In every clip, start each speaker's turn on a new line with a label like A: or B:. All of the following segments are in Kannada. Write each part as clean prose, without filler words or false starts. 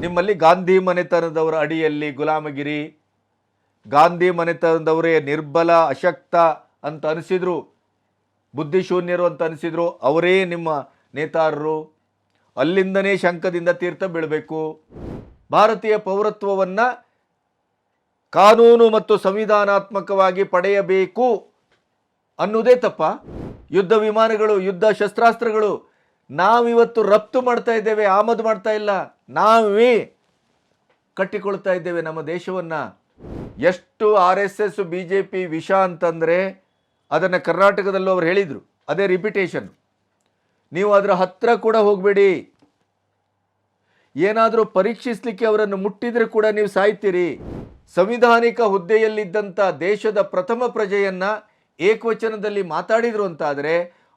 A: ನಿಮ್ಮಲ್ಲಿ ಗಾಂಧಿ ಮನೆತನದವರ ಅಡಿಯಲ್ಲಿ ಗುಲಾಮಗಿರಿ, ಗಾಂಧಿ ಮನೆತನದವರೇ ನಿರ್ಬಲ ಅಶಕ್ತ ಅಂತ ಅನಿಸಿದ್ರು, ಬುದ್ಧಿಶೂನ್ಯರು ಅಂತ ಅನಿಸಿದ್ರು, ಅವರೇ ನಿಮ್ಮ ನೇತಾರರು. ಅಲ್ಲಿಂದನೇ ಶಂಖದಿಂದ ತೀರ್ಥ ಬೀಳಬೇಕು. ಭಾರತೀಯ ಪೌರತ್ವವನ್ನು ಕಾನೂನು ಮತ್ತು ಸಂವಿಧಾನಾತ್ಮಕವಾಗಿ ಪಡೆಯಬೇಕು ಅನ್ನೋದೇ ತಪ್ಪ? ಯುದ್ಧ ವಿಮಾನಗಳು, ಯುದ್ಧ ಶಸ್ತ್ರಾಸ್ತ್ರಗಳು ನಾವಿವತ್ತು ರಫ್ತು ಮಾಡ್ತಾ ಇದ್ದೇವೆ, ಆಮದು ಮಾಡ್ತಾ ಇಲ್ಲ. ನಾವೇ ಕಟ್ಟಿಕೊಳ್ತಾ ಇದ್ದೇವೆ ನಮ್ಮ ದೇಶವನ್ನು. ಎಷ್ಟು RSS BJP ವಿಷ ಅಂತಂದರೆ ಅದನ್ನು ಕರ್ನಾಟಕದಲ್ಲೂ ಅವರು ಹೇಳಿದರು. ಅದೇ ರಿಪಿಟೇಷನ್. ನೀವು ಅದರ ಹತ್ತಿರ ಕೂಡ ಹೋಗಬೇಡಿ. ಏನಾದರೂ ಪರೀಕ್ಷಿಸಲಿಕ್ಕೆ ಅವರನ್ನು ಮುಟ್ಟಿದರೆ ಕೂಡ ನೀವು ಸಾಯ್ತೀರಿ. ಸಂವಿಧಾನಿಕ ಹುದ್ದೆಯಲ್ಲಿದ್ದಂಥ ದೇಶದ ಪ್ರಥಮ ಪ್ರಜೆಯನ್ನು ಏಕವಚನದಲ್ಲಿ ಮಾತಾಡಿದರು ಅಂತಾದರೆ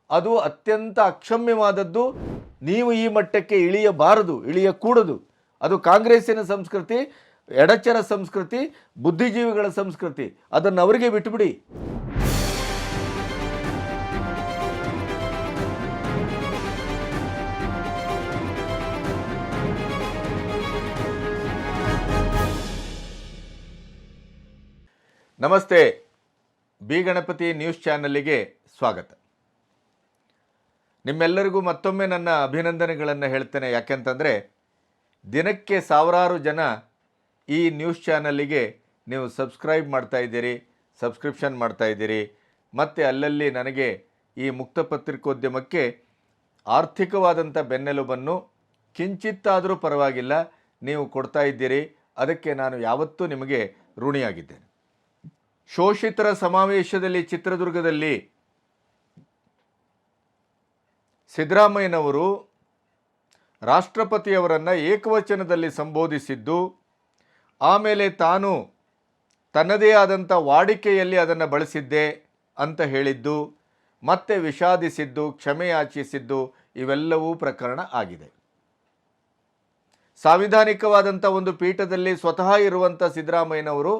A: ಅದು ಅತ್ಯಂತ ಅಕ್ಷಮ್ಯವಾದದ್ದು. ನೀವು ಈ ಮಟ್ಟಕ್ಕೆ ಇಳಿಯಬಾರದು, ಇಳಿಯಕೂಡದು. ಅದು ಕಾಂಗ್ರೆಸ್ಸಿನ ಸಂಸ್ಕೃತಿ, ಎಡಚರ ಸಂಸ್ಕೃತಿ, ಬುದ್ಧಿಜೀವಿಗಳ ಸಂಸ್ಕೃತಿ. ಅದನ್ನು ಅವರಿಗೆ ಬಿಟ್ಟುಬಿಡಿ. ನಮಸ್ತೆ, ಬಿ ಗಣಪತಿ ನ್ಯೂಸ್ ಚಾನಲ್ಗೆ ಸ್ವಾಗತ. ನಿಮ್ಮೆಲ್ಲರಿಗೂ ಮತ್ತೊಮ್ಮೆ ನನ್ನ ಅಭಿನಂದನೆಗಳನ್ನು ಹೇಳ್ತೇನೆ. ಯಾಕೆಂತಂದರೆ ದಿನಕ್ಕೆ ಸಾವಿರಾರು ಜನ ಈ ನ್ಯೂಸ್ ಚಾನಲ್ಗೆ ನೀವು ಸಬ್ಸ್ಕ್ರೈಬ್ ಮಾಡ್ತಾಯಿದ್ದೀರಿ, ಸಬ್ಸ್ಕ್ರಿಪ್ಷನ್ ಮಾಡ್ತಾಯಿದ್ದೀರಿ. ಮತ್ತು ಅಲ್ಲಲ್ಲಿ ನನಗೆ ಈ ಮುಕ್ತ ಪತ್ರಿಕೋದ್ಯಮಕ್ಕೆ ಆರ್ಥಿಕವಾದಂಥ ಬೆನ್ನೆಲುಬನ್ನು ಕಿಂಚಿತ್ತಾದರೂ ಪರವಾಗಿಲ್ಲ ನೀವು ಕೊಡ್ತಾ ಇದ್ದೀರಿ. ಅದಕ್ಕೆ ನಾನು ಯಾವತ್ತೂ ನಿಮಗೆ ಋಣಿಯಾಗಿದ್ದೇನೆ. ಶೋಷಿತರ ಸಮಾವೇಶದಲ್ಲಿ ಚಿತ್ರದುರ್ಗದಲ್ಲಿ ಸಿದ್ದರಾಮಯ್ಯನವರು ರಾಷ್ಟ್ರಪತಿಯವರನ್ನು ಏಕವಚನದಲ್ಲಿ ಸಂಬೋಧಿಸಿದ್ದು, ಆಮೇಲೆ ತಾನು ತನ್ನದೇ ಆದಂಥ ವಾಡಿಕೆಯಲ್ಲಿ ಅದನ್ನು ಬಳಸಿದ್ದೆ ಅಂತ ಹೇಳಿದ್ದು, ಮತ್ತೆ ವಿಷಾದಿಸಿದ್ದು, ಕ್ಷಮೆಯಾಚಿಸಿದ್ದು, ಇವೆಲ್ಲವೂ ಪ್ರಕರಣ ಆಗಿದೆ. ಸಾಂವಿಧಾನಿಕವಾದಂಥ ಒಂದು ಪೀಠದಲ್ಲಿ ಸ್ವತಃ ಇರುವಂಥ ಸಿದ್ದರಾಮಯ್ಯನವರು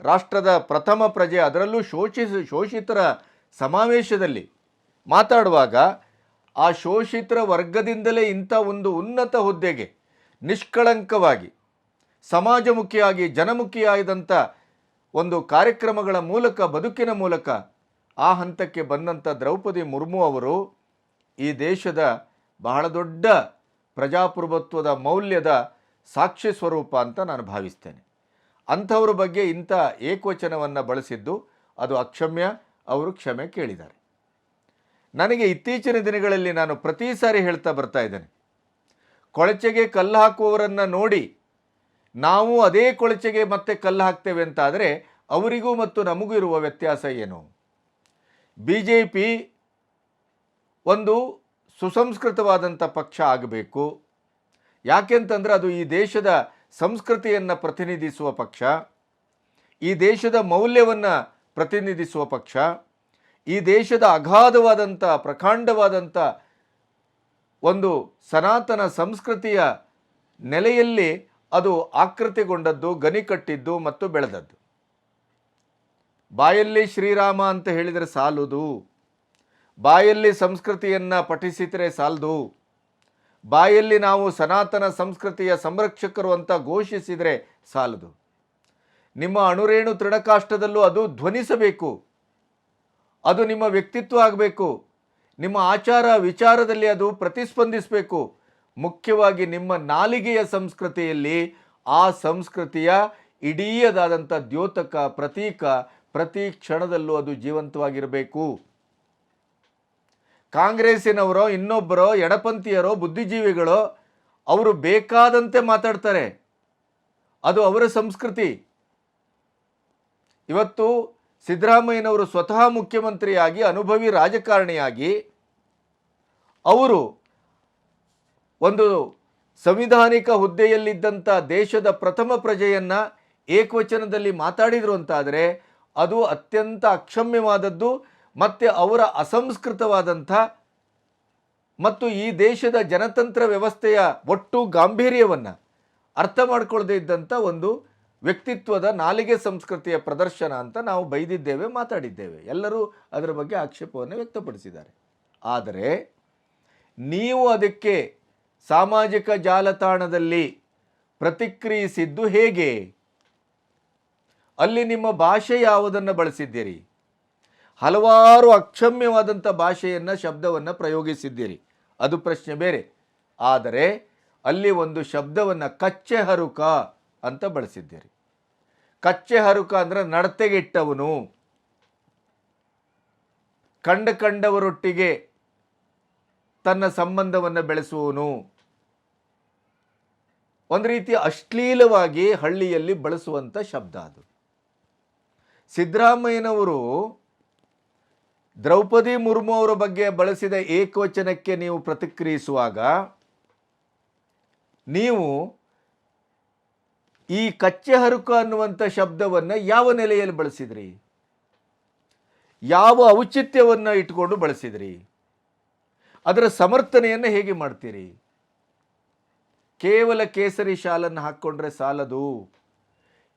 A: ರಾಷ್ಟ್ರದ ಪ್ರಥಮ ಪ್ರಜೆ, ಅದರಲ್ಲೂ ಶೋಷಿತರ ಸಮಾವೇಶದಲ್ಲಿ ಮಾತಾಡುವಾಗ ಆ ಶೋಷಿತರ ವರ್ಗದಿಂದಲೇ ಇಂಥ ಒಂದು ಉನ್ನತ ಹುದ್ದೆಗೆ ನಿಷ್ಕಳಂಕವಾಗಿ ಸಮಾಜಮುಖಿಯಾಗಿ ಜನಮುಖಿಯಾದಂಥ ಒಂದು ಕಾರ್ಯಕ್ರಮಗಳ ಮೂಲಕ, ಬದುಕಿನ ಮೂಲಕ ಆ ಹಂತಕ್ಕೆ ಬಂದಂಥ ದ್ರೌಪದಿ ಮುರ್ಮು ಅವರು ಈ ದೇಶದ ಬಹಳ ದೊಡ್ಡ ಪ್ರಜಾಪ್ರಭುತ್ವದ ಮೌಲ್ಯದ ಸಾಕ್ಷಿ ಸ್ವರೂಪ ಅಂತ ನಾನು ಭಾವಿಸ್ತೇನೆ. ಅಂಥವ್ರ ಬಗ್ಗೆ ಇಂಥ ಏಕವಚನವನ್ನು ಬಳಸಿದ್ದು ಅದು ಅಕ್ಷಮ್ಯ. ಅವರು ಕ್ಷಮೆ ಕೇಳಿದ್ದಾರೆ. ನನಗೆ ಇತ್ತೀಚಿನ ದಿನಗಳಲ್ಲಿ ನಾನು ಪ್ರತಿ ಸಾರಿ ಹೇಳ್ತಾ ಬರ್ತಾ ಇದ್ದೇನೆ, ಕೊಳಚೆಗೆ ಕಲ್ಲು ಹಾಕುವವರನ್ನು ನೋಡಿ ನಾವು ಅದೇ ಕೊಳಚೆಗೆ ಮತ್ತೆ ಕಲ್ಲು ಹಾಕ್ತೇವೆ ಅಂತಾದರೆ ಅವರಿಗೂ ಮತ್ತು ನಮಗೂ ಇರುವ ವ್ಯತ್ಯಾಸ ಏನು? BJP ಒಂದು ಸುಸಂಸ್ಕೃತವಾದಂಥ ಪಕ್ಷ ಆಗಬೇಕು. ಯಾಕೆಂತಂದರೆ ಅದು ಈ ದೇಶದ ಸಂಸ್ಕೃತಿಯನ್ನು ಪ್ರತಿನಿಧಿಸುವ ಪಕ್ಷ, ಈ ದೇಶದ ಮೌಲ್ಯವನ್ನು ಪ್ರತಿನಿಧಿಸುವ ಪಕ್ಷ, ಈ ದೇಶದ ಅಗಾಧವಾದಂಥ ಪ್ರಕಾಂಡವಾದಂಥ ಒಂದು ಸನಾತನ ಸಂಸ್ಕೃತಿಯ ನೆಲೆಯಲ್ಲಿ ಅದು ಆಕೃತಿಗೊಂಡದ್ದು, ಗನಿ ಕಟ್ಟಿದ್ದು ಮತ್ತು ಬೆಳೆದದ್ದು. ಬಾಯಲ್ಲಿ ಶ್ರೀರಾಮ ಅಂತ ಹೇಳಿದರೆ ಸಾಲದು, ಬಾಯಲ್ಲಿ ಸಂಸ್ಕೃತಿಯನ್ನು ಪಠಿಸಿದರೆ ಸಾಲದು, ಬಾಯಲ್ಲಿ ನಾವು ಸನಾತನ ಸಂಸ್ಕೃತಿಯ ಸಂರಕ್ಷಕರು ಅಂತ ಘೋಷಿಸಿದರೆ ಸಾಲದು. ನಿಮ್ಮ ಅಣುರೇಣು ತೃಣಕಾಷ್ಟದಲ್ಲೂ ಅದು ಧ್ವನಿಸಬೇಕು. ಅದು ನಿಮ್ಮ ವ್ಯಕ್ತಿತ್ವ ಆಗಬೇಕು. ನಿಮ್ಮ ಆಚಾರ ವಿಚಾರದಲ್ಲಿ ಅದು ಪ್ರತಿಸ್ಪಂದಿಸಬೇಕು. ಮುಖ್ಯವಾಗಿ ನಿಮ್ಮ ನಾಲಿಗೆಯ ಸಂಸ್ಕೃತಿಯಲ್ಲಿ ಆ ಸಂಸ್ಕೃತಿಯ ಇಡೀದಾದಂಥ ದ್ಯೋತಕ, ಪ್ರತೀಕ ಪ್ರತಿ ಕ್ಷಣದಲ್ಲೂ ಅದು ಜೀವಂತವಾಗಿರಬೇಕು. ಕಾಂಗ್ರೆಸ್ಸಿನವರೋ ಇನ್ನೊಬ್ಬರೋ ಎಡಪಂಥೀಯರೋ ಬುದ್ಧಿಜೀವಿಗಳೋ ಅವರು ಬೇಕಾದಂತೆ ಮಾತಾಡ್ತಾರೆ. ಅದು ಅವರ ಸಂಸ್ಕೃತಿ. ಇವತ್ತು ಸಿದ್ದರಾಮಯ್ಯನವರು ಸ್ವತಃ ಮುಖ್ಯಮಂತ್ರಿಯಾಗಿ, ಅನುಭವಿ ರಾಜಕಾರಣಿಯಾಗಿ ಅವರು ಒಂದು ಸಂವಿಧಾನಿಕ ಹುದ್ದೆಯಲ್ಲಿದ್ದಂಥ ದೇಶದ ಪ್ರಥಮ ಪ್ರಜೆಯನ್ನು ಏಕವಚನದಲ್ಲಿ ಮಾತಾಡಿದರು ಅಂತಾದರೆ ಅದು ಅತ್ಯಂತ ಅಕ್ಷಮ್ಯವಾದದ್ದು. ಮತ್ತು ಅವರ ಅಸಂಸ್ಕೃತವಾದಂಥ ಮತ್ತು ಈ ದೇಶದ ಜನತಂತ್ರ ವ್ಯವಸ್ಥೆಯ ಒಟ್ಟು ಗಾಂಭೀರ್ಯವನ್ನು ಅರ್ಥ ಮಾಡಿಕೊಳ್ಳದೇ ಇದ್ದಂಥ ಒಂದು ವ್ಯಕ್ತಿತ್ವದ ನಾಲಿಗೆ ಸಂಸ್ಕೃತಿಯ ಪ್ರದರ್ಶನ ಅಂತ ನಾವು ಬೈದಿದ್ದೇವೆ, ಮಾತಾಡಿದ್ದೇವೆ. ಎಲ್ಲರೂ ಅದರ ಬಗ್ಗೆ ಆಕ್ಷೇಪವನ್ನು ವ್ಯಕ್ತಪಡಿಸಿದ್ದಾರೆ. ಆದರೆ ನೀವು ಅದಕ್ಕೆ ಸಾಮಾಜಿಕ ಜಾಲತಾಣದಲ್ಲಿ ಪ್ರತಿಕ್ರಿಯಿಸಿದ್ದು ಹೇಗೆ? ಅಲ್ಲಿ ನಿಮ್ಮ ಭಾಷೆ ಯಾವುದನ್ನು ಬಳಸಿದ್ದೀರಿ? ಹಲವಾರು ಅಕ್ಷಮ್ಯವಾದಂಥ ಭಾಷೆಯನ್ನು, ಶಬ್ದವನ್ನು ಪ್ರಯೋಗಿಸಿದ್ದೀರಿ, ಅದು ಪ್ರಶ್ನೆ ಬೇರೆ. ಆದರೆ ಅಲ್ಲಿ ಒಂದು ಶಬ್ದವನ್ನು ಕಚ್ಚೆ ಹರುಕ ಅಂತ ಬಳಸಿದ್ದೀರಿ. ಕಚ್ಚೆ ಹರುಕ ಅಂದರೆ ನಡತೆಗೆಟ್ಟವನು, ಕಂಡವರೊಟ್ಟಿಗೆ ತನ್ನ ಸಂಬಂಧವನ್ನು ಬೆಳೆಸುವವನು, ಒಂದು ರೀತಿ ಅಶ್ಲೀಲವಾಗಿ ಹಳ್ಳಿಯಲ್ಲಿ ಬಳಸುವಂಥ ಶಬ್ದ ಅದು. ಸಿದ್ದರಾಮಯ್ಯನವರು ದ್ರೌಪದಿ ಮುರ್ಮು ಅವರ ಬಗ್ಗೆ ಬಳಸಿದ ಏಕವಚನಕ್ಕೆ ನೀವು ಪ್ರತಿಕ್ರಿಯಿಸುವಾಗ ನೀವು ಈ ಕಚ್ಚೆ ಹರುಕ ಅನ್ನುವಂಥ ಶಬ್ದವನ್ನು ಯಾವ ನೆಲೆಯಲ್ಲಿ ಬಳಸಿದ್ರಿ? ಯಾವ ಔಚಿತ್ಯವನ್ನು ಇಟ್ಕೊಂಡು ಬಳಸಿದ್ರಿ? ಅದರ ಸಮರ್ಥನೆಯನ್ನು ಹೇಗೆ ಮಾಡ್ತೀರಿ? ಕೇವಲ ಕೇಸರಿ ಶಾಲನ್ನು ಹಾಕ್ಕೊಂಡ್ರೆ ಸಾಲದು.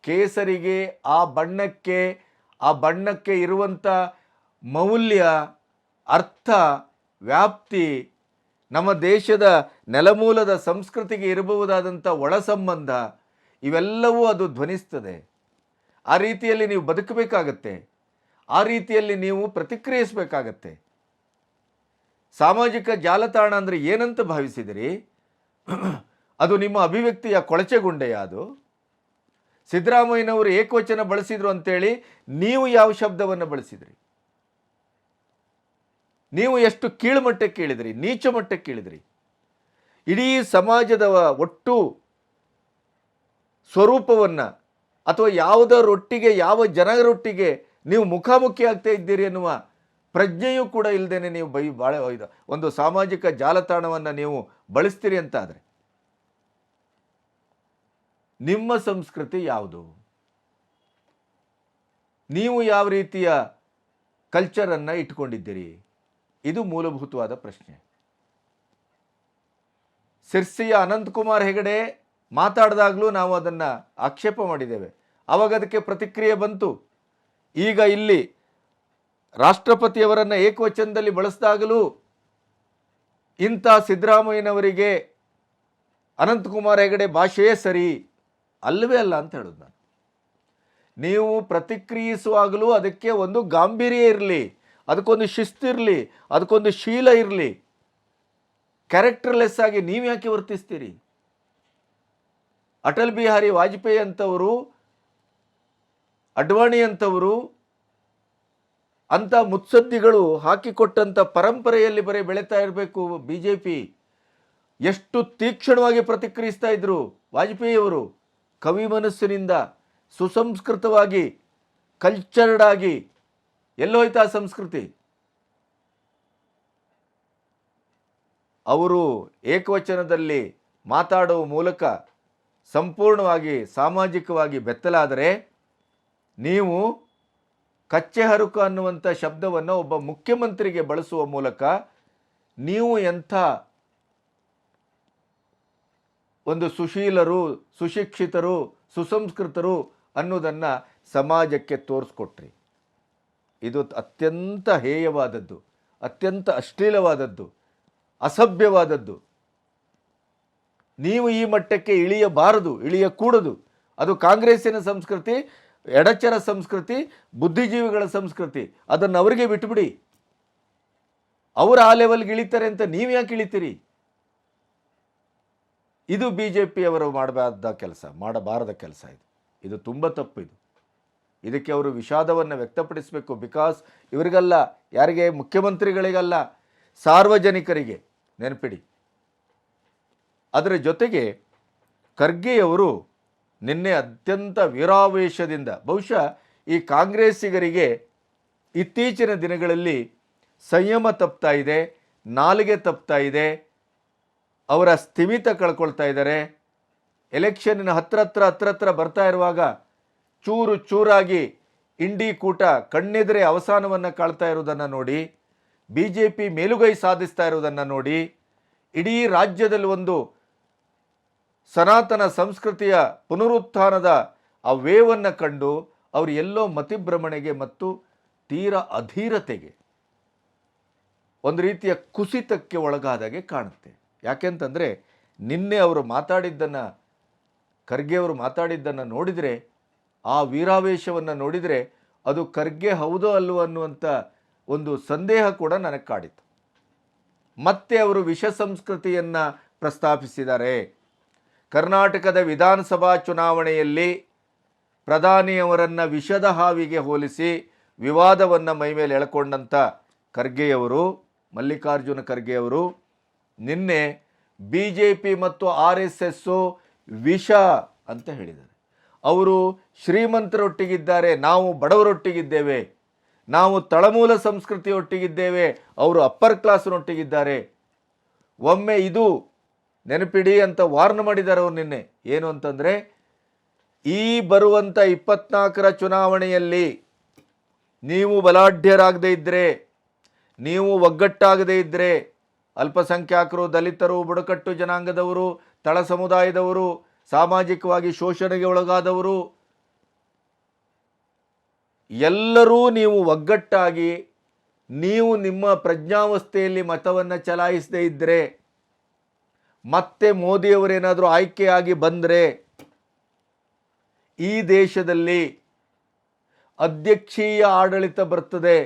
A: ಕೇಸರಿಗೆ, ಆ ಬಣ್ಣಕ್ಕೆ ಇರುವಂಥ ಮೌಲ್ಯ, ಅರ್ಥ, ವ್ಯಾಪ್ತಿ, ನಮ್ಮ ದೇಶದ ನೆಲಮೂಲದ ಸಂಸ್ಕೃತಿಗೆ ಇರಬಹುದಾದಂಥ ಒಳ ಸಂಬಂಧ, ಇವೆಲ್ಲವೂ ಅದು ಧ್ವನಿಸ್ತದೆ. ಆ ರೀತಿಯಲ್ಲಿ ನೀವು ಬದುಕಬೇಕಾಗತ್ತೆ, ಆ ರೀತಿಯಲ್ಲಿ ನೀವು ಪ್ರತಿಕ್ರಿಯಿಸಬೇಕಾಗತ್ತೆ. ಸಾಮಾಜಿಕ ಜಾಲತಾಣ ಅಂದರೆ ಏನಂತ ಭಾವಿಸಿದಿರಿ? ಅದು ನಿಮ್ಮ ಅಭಿವ್ಯಕ್ತಿಯ ಕೊಳಚೆಗುಂಡೆಯ? ಅದು ಸಿದ್ದರಾಮಯ್ಯನವರು ಏಕವಚನ ಬಳಸಿದ್ರು ಅಂತೇಳಿ ನೀವು ಯಾವ ಶಬ್ದವನ್ನು ಬಳಸಿದ್ರಿ? ನೀವು ಎಷ್ಟು ಕೀಳುಮಟ್ಟಕ್ಕೆ ಇಳಿದ್ರಿ, ನೀಚ ಮಟ್ಟಕ್ಕೆ ಇಳಿದ್ರಿ. ಇಡೀ ಸಮಾಜದ ಒಟ್ಟು ಸ್ವರೂಪವನ್ನು ಅಥವಾ ಯಾವುದರೊಟ್ಟಿಗೆ, ಯಾವ ಜನರೊಟ್ಟಿಗೆ ನೀವು ಮುಖಾಮುಖಿ ಆಗ್ತಾ ಇದ್ದೀರಿ ಎನ್ನುವ ಪ್ರಜ್ಞೆಯೂ ಕೂಡ ಇಲ್ಲದೇನೆ ನೀವು ಭಾಳ ಒಂದು ಸಾಮಾಜಿಕ ಜಾಲತಾಣವನ್ನು ನೀವು ಬಳಸ್ತೀರಿ ಅಂತ ಆದರೆ ನಿಮ್ಮ ಸಂಸ್ಕೃತಿ ಯಾವುದು? ನೀವು ಯಾವ ರೀತಿಯ ಕಲ್ಚರನ್ನು ಇಟ್ಕೊಂಡಿದ್ದೀರಿ? ಇದು ಮೂಲಭೂತವಾದ ಪ್ರಶ್ನೆ. ಸಿರ್ಸಿಯ ಅನಂತಕುಮಾರ್ ಹೆಗಡೆ ಮಾತಾಡಿದಾಗಲೂ ನಾವು ಅದನ್ನು ಆಕ್ಷೇಪ ಮಾಡಿದ್ದೇವೆ. ಆವಾಗ ಅದಕ್ಕೆ ಪ್ರತಿಕ್ರಿಯೆ ಬಂತು. ಈಗ ಇಲ್ಲಿ ರಾಷ್ಟ್ರಪತಿಯವರನ್ನು ಏಕವಚನದಲ್ಲಿ ಬಳಸಿದಾಗಲೂ ಇಂಥ ಸಿದ್ದರಾಮಯ್ಯನವರಿಗೆ ಅನಂತಕುಮಾರ್ ಹೆಗಡೆ ಭಾಷೆಯೇ ಸರಿ ಅಲ್ಲವೇ ಅಲ್ಲ ಅಂತ ಹೇಳೋದು ನಾನು. ನೀವು ಪ್ರತಿಕ್ರಿಯಿಸುವಾಗಲೂ ಅದಕ್ಕೆ ಒಂದು ಗಾಂಭೀರ್ಯ ಇರಲಿ, ಅದಕ್ಕೊಂದು ಶಿಸ್ತಿರಲಿ, ಅದಕ್ಕೊಂದು ಶೀಲ ಇರಲಿ. ಕ್ಯಾರೆಕ್ಟರ್ಲೆಸ್ ಆಗಿ ನೀವು ಯಾಕೆ ವರ್ತಿಸ್ತೀರಿ? ಅಟಲ್ ಬಿಹಾರಿ ವಾಜಪೇಯಿ ಅಂತವರು, ಅಡ್ವಾಣಿ ಅಂತವರು, ಅಂಥ ಮುತ್ಸದ್ದಿಗಳು ಹಾಕಿಕೊಟ್ಟಂಥ ಪರಂಪರೆಯಲ್ಲಿ ಬರೀ ಬೆಳೀತಾ ಇರಬೇಕು BJP. ಎಷ್ಟು ತೀಕ್ಷ್ಣವಾಗಿ ಪ್ರತಿಕ್ರಿಯಿಸ್ತಾ ಇದ್ರು ವಾಜಪೇಯಿಯವರು, ಕವಿ ಮನಸ್ಸಿನಿಂದ, ಸುಸಂಸ್ಕೃತವಾಗಿ, ಕಲ್ಚರ್ಡ್ ಆಗಿ. ಎಲ್ಲೋಯ್ತು ಆ ಸಂಸ್ಕೃತಿ? ಅವರು ಏಕವಚನದಲ್ಲಿ ಮಾತಾಡುವ ಮೂಲಕ ಸಂಪೂರ್ಣವಾಗಿ ಸಾಮಾಜಿಕವಾಗಿ ಬೆತ್ತಲಾದರೆ, ನೀವು ಕಚ್ಚೆ ಹರುಕ ಅನ್ನುವಂಥ ಶಬ್ದವನ್ನು ಒಬ್ಬ ಮುಖ್ಯಮಂತ್ರಿಗೆ ಬಳಸುವ ಮೂಲಕ ನೀವು ಎಂಥ ಒಂದು ಸುಶೀಲರು, ಸುಶಿಕ್ಷಿತರು, ಸುಸಂಸ್ಕೃತರು ಅನ್ನೋದನ್ನು ಸಮಾಜಕ್ಕೆ ತೋರಿಸ್ಕೊಟ್ರಿ. ಇದು ಅತ್ಯಂತ ಹೇಯವಾದದ್ದು, ಅತ್ಯಂತ ಅಶ್ಲೀಲವಾದದ್ದು, ಅಸಭ್ಯವಾದದ್ದು. ನೀವು ಈ ಮಟ್ಟಕ್ಕೆ ಇಳಿಯಬಾರದು, ಇಳಿಯಕೂಡದು. ಅದು ಕಾಂಗ್ರೆಸ್ಸಿನ ಸಂಸ್ಕೃತಿ, ಎಡಚರ ಸಂಸ್ಕೃತಿ, ಬುದ್ಧಿಜೀವಿಗಳ ಸಂಸ್ಕೃತಿ. ಅದನ್ನು ಅವರಿಗೆ ಬಿಟ್ಟುಬಿಡಿ. ಅವರು ಆ ಲೆವೆಲ್ಗೆ ಇಳಿತಾರೆ ಅಂತ ನೀವು ಯಾಕೆ ಇಳಿತೀರಿ? ಇದು BJPಯವರು ಮಾಡಬಾರದ ಕೆಲಸ. ಇದು ತುಂಬ ತಪ್ಪು. ಇದಕ್ಕೆ ಅವರು ವಿಷಾದವನ್ನು ವ್ಯಕ್ತಪಡಿಸಬೇಕು. ಬಿಕಾಸ್ ಇವರಿಗಲ್ಲ, ಯಾರಿಗೆ, ಮುಖ್ಯಮಂತ್ರಿಗಳಿಗಲ್ಲ, ಸಾರ್ವಜನಿಕರಿಗೆ. ನೆನಪಿಡಿ. ಅದರ ಜೊತೆಗೆ ಖರ್ಗೆಯವರು ನಿನ್ನೆ ಅತ್ಯಂತ ವೀರಾವೇಶದಿಂದ, ಬಹುಶಃ ಈ ಕಾಂಗ್ರೆಸ್ಸಿಗರಿಗೆ ಇತ್ತೀಚಿನ ದಿನಗಳಲ್ಲಿ ಸಂಯಮ ತಪ್ತಾ ಇದೆ, ನಾಲಿಗೆ ತಪ್ತಾ ಇದೆ, ಅವರ ಸ್ಥಿಮಿತ ಕಳ್ಕೊಳ್ತಾ ಇದ್ದಾರೆ. ಎಲೆಕ್ಷನ್ನಿನ ಹತ್ರ ಬರ್ತಾ ಇರುವಾಗ ಚೂರು ಚೂರಾಗಿ ಇಂಡಿ ಕೂಟ ಕಣ್ಣೆದುರೇ ಅವಸಾನವನ್ನು ಕಾಳ್ತಾ ಇರುವುದನ್ನು ನೋಡಿ, BJP ಮೇಲುಗೈ ಸಾಧಿಸ್ತಾ ಇರುವುದನ್ನು ನೋಡಿ, ಇಡೀ ರಾಜ್ಯದಲ್ಲಿ ಒಂದು ಸನಾತನ ಸಂಸ್ಕೃತಿಯ ಪುನರುತ್ಥಾನದ ಆ ವೇವನ್ನು ಕಂಡು ಅವರು ಎಲ್ಲೋ ಮತಿಭ್ರಮಣೆಗೆ ಮತ್ತು ತೀರಾ ಅಧೀರತೆಗೆ, ಒಂದು ರೀತಿಯ ಕುಸಿತಕ್ಕೆ ಒಳಗಾದಾಗೆ ಕಾಣುತ್ತೆ. ಯಾಕೆಂತಂದರೆ ನಿನ್ನೆ ಅವರು ಮಾತಾಡಿದ್ದನ್ನು ಖರ್ಗೆ ಅವರು ಮಾತಾಡಿದ್ದನ್ನು ನೋಡಿದರೆ, ಆ ವೀರಾವೇಶವನ್ನು ನೋಡಿದರೆ ಅದು ಖರ್ಗೆ ಹೌದೋ ಅಲ್ವೋ ಅನ್ನುವಂಥ ಒಂದು ಸಂದೇಹ ಕೂಡ ನನಗೆ ಕಾಡಿತು. ಮತ್ತೆ ಅವರು ವಿಷ ಸಂಸ್ಕೃತಿಯನ್ನು ಪ್ರಸ್ತಾಪಿಸಿದ್ದಾರೆ. ಕರ್ನಾಟಕದ ವಿಧಾನಸಭಾ ಚುನಾವಣೆಯಲ್ಲಿ ಪ್ರಧಾನಿಯವರನ್ನು ವಿಷದ ಹಾವಿಗೆ ಹೋಲಿಸಿ ವಿವಾದವನ್ನು ಮೈಮೇಲೆ ಎಳ್ಕೊಂಡಂಥ ಖರ್ಗೆಯವರು, ಮಲ್ಲಿಕಾರ್ಜುನ ಖರ್ಗೆಯವರು ನಿನ್ನೆ BJP ಮತ್ತು RSS ವಿಷ ಅಂತ ಹೇಳಿದ್ದಾರೆ. ಅವರು ಶ್ರೀಮಂತರೊಟ್ಟಿಗಿದ್ದಾರೆ, ನಾವು ಬಡವರೊಟ್ಟಿಗಿದ್ದೇವೆ, ನಾವು ತಳಮೂಲ ಸಂಸ್ಕೃತಿಯೊಟ್ಟಿಗಿದ್ದೇವೆ, ಅವರು ಅಪ್ಪರ್ ಕ್ಲಾಸ್ನೊಟ್ಟಿಗಿದ್ದಾರೆ. ಒಮ್ಮೆ ಇದು ನೆನಪಿಡಿ ಅಂತ ವಾರ್ನ್ ಮಾಡಿದ್ದಾರೆ ಅವರು ನಿನ್ನೆ. ಏನು ಅಂತಂದರೆ, ಈ ಬರುವಂಥ 24ರ ಚುನಾವಣೆಯಲ್ಲಿ ನೀವು ಬಲಾಢ್ಯರಾಗದೇ ಇದ್ದರೆ, ನೀವು ಒಗ್ಗಟ್ಟಾಗದೇ ಇದ್ದರೆ, ಅಲ್ಪಸಂಖ್ಯಾತರು, ದಲಿತರು, ಬುಡಕಟ್ಟು ಜನಾಂಗದವರು, ತಳ ಸಮುದಾಯದವರು, ಸಾಮಾಜಿಕವಾಗಿ ಶೋಷಣೆಗೆ ಒಳಗಾದವರು ಎಲ್ಲರೂ ನೀವು ಒಗ್ಗಟ್ಟಾಗಿ ನೀವು ನಿಮ್ಮ ಪ್ರಜ್ಞಾವಸ್ಥೆಯಲ್ಲಿ ಮತವನ್ನು ಚಲಾಯಿಸದೇ ಇದ್ದರೆ, ಮತ್ತೆ ಮೋದಿಯವರೇನಾದರೂ ಆಯ್ಕೆಯಾಗಿ ಬಂದರೆ ಈ ದೇಶದಲ್ಲಿ ಅಧ್ಯಕ್ಷೀಯ ಆಡಳಿತ ಬರ್ತದೆ.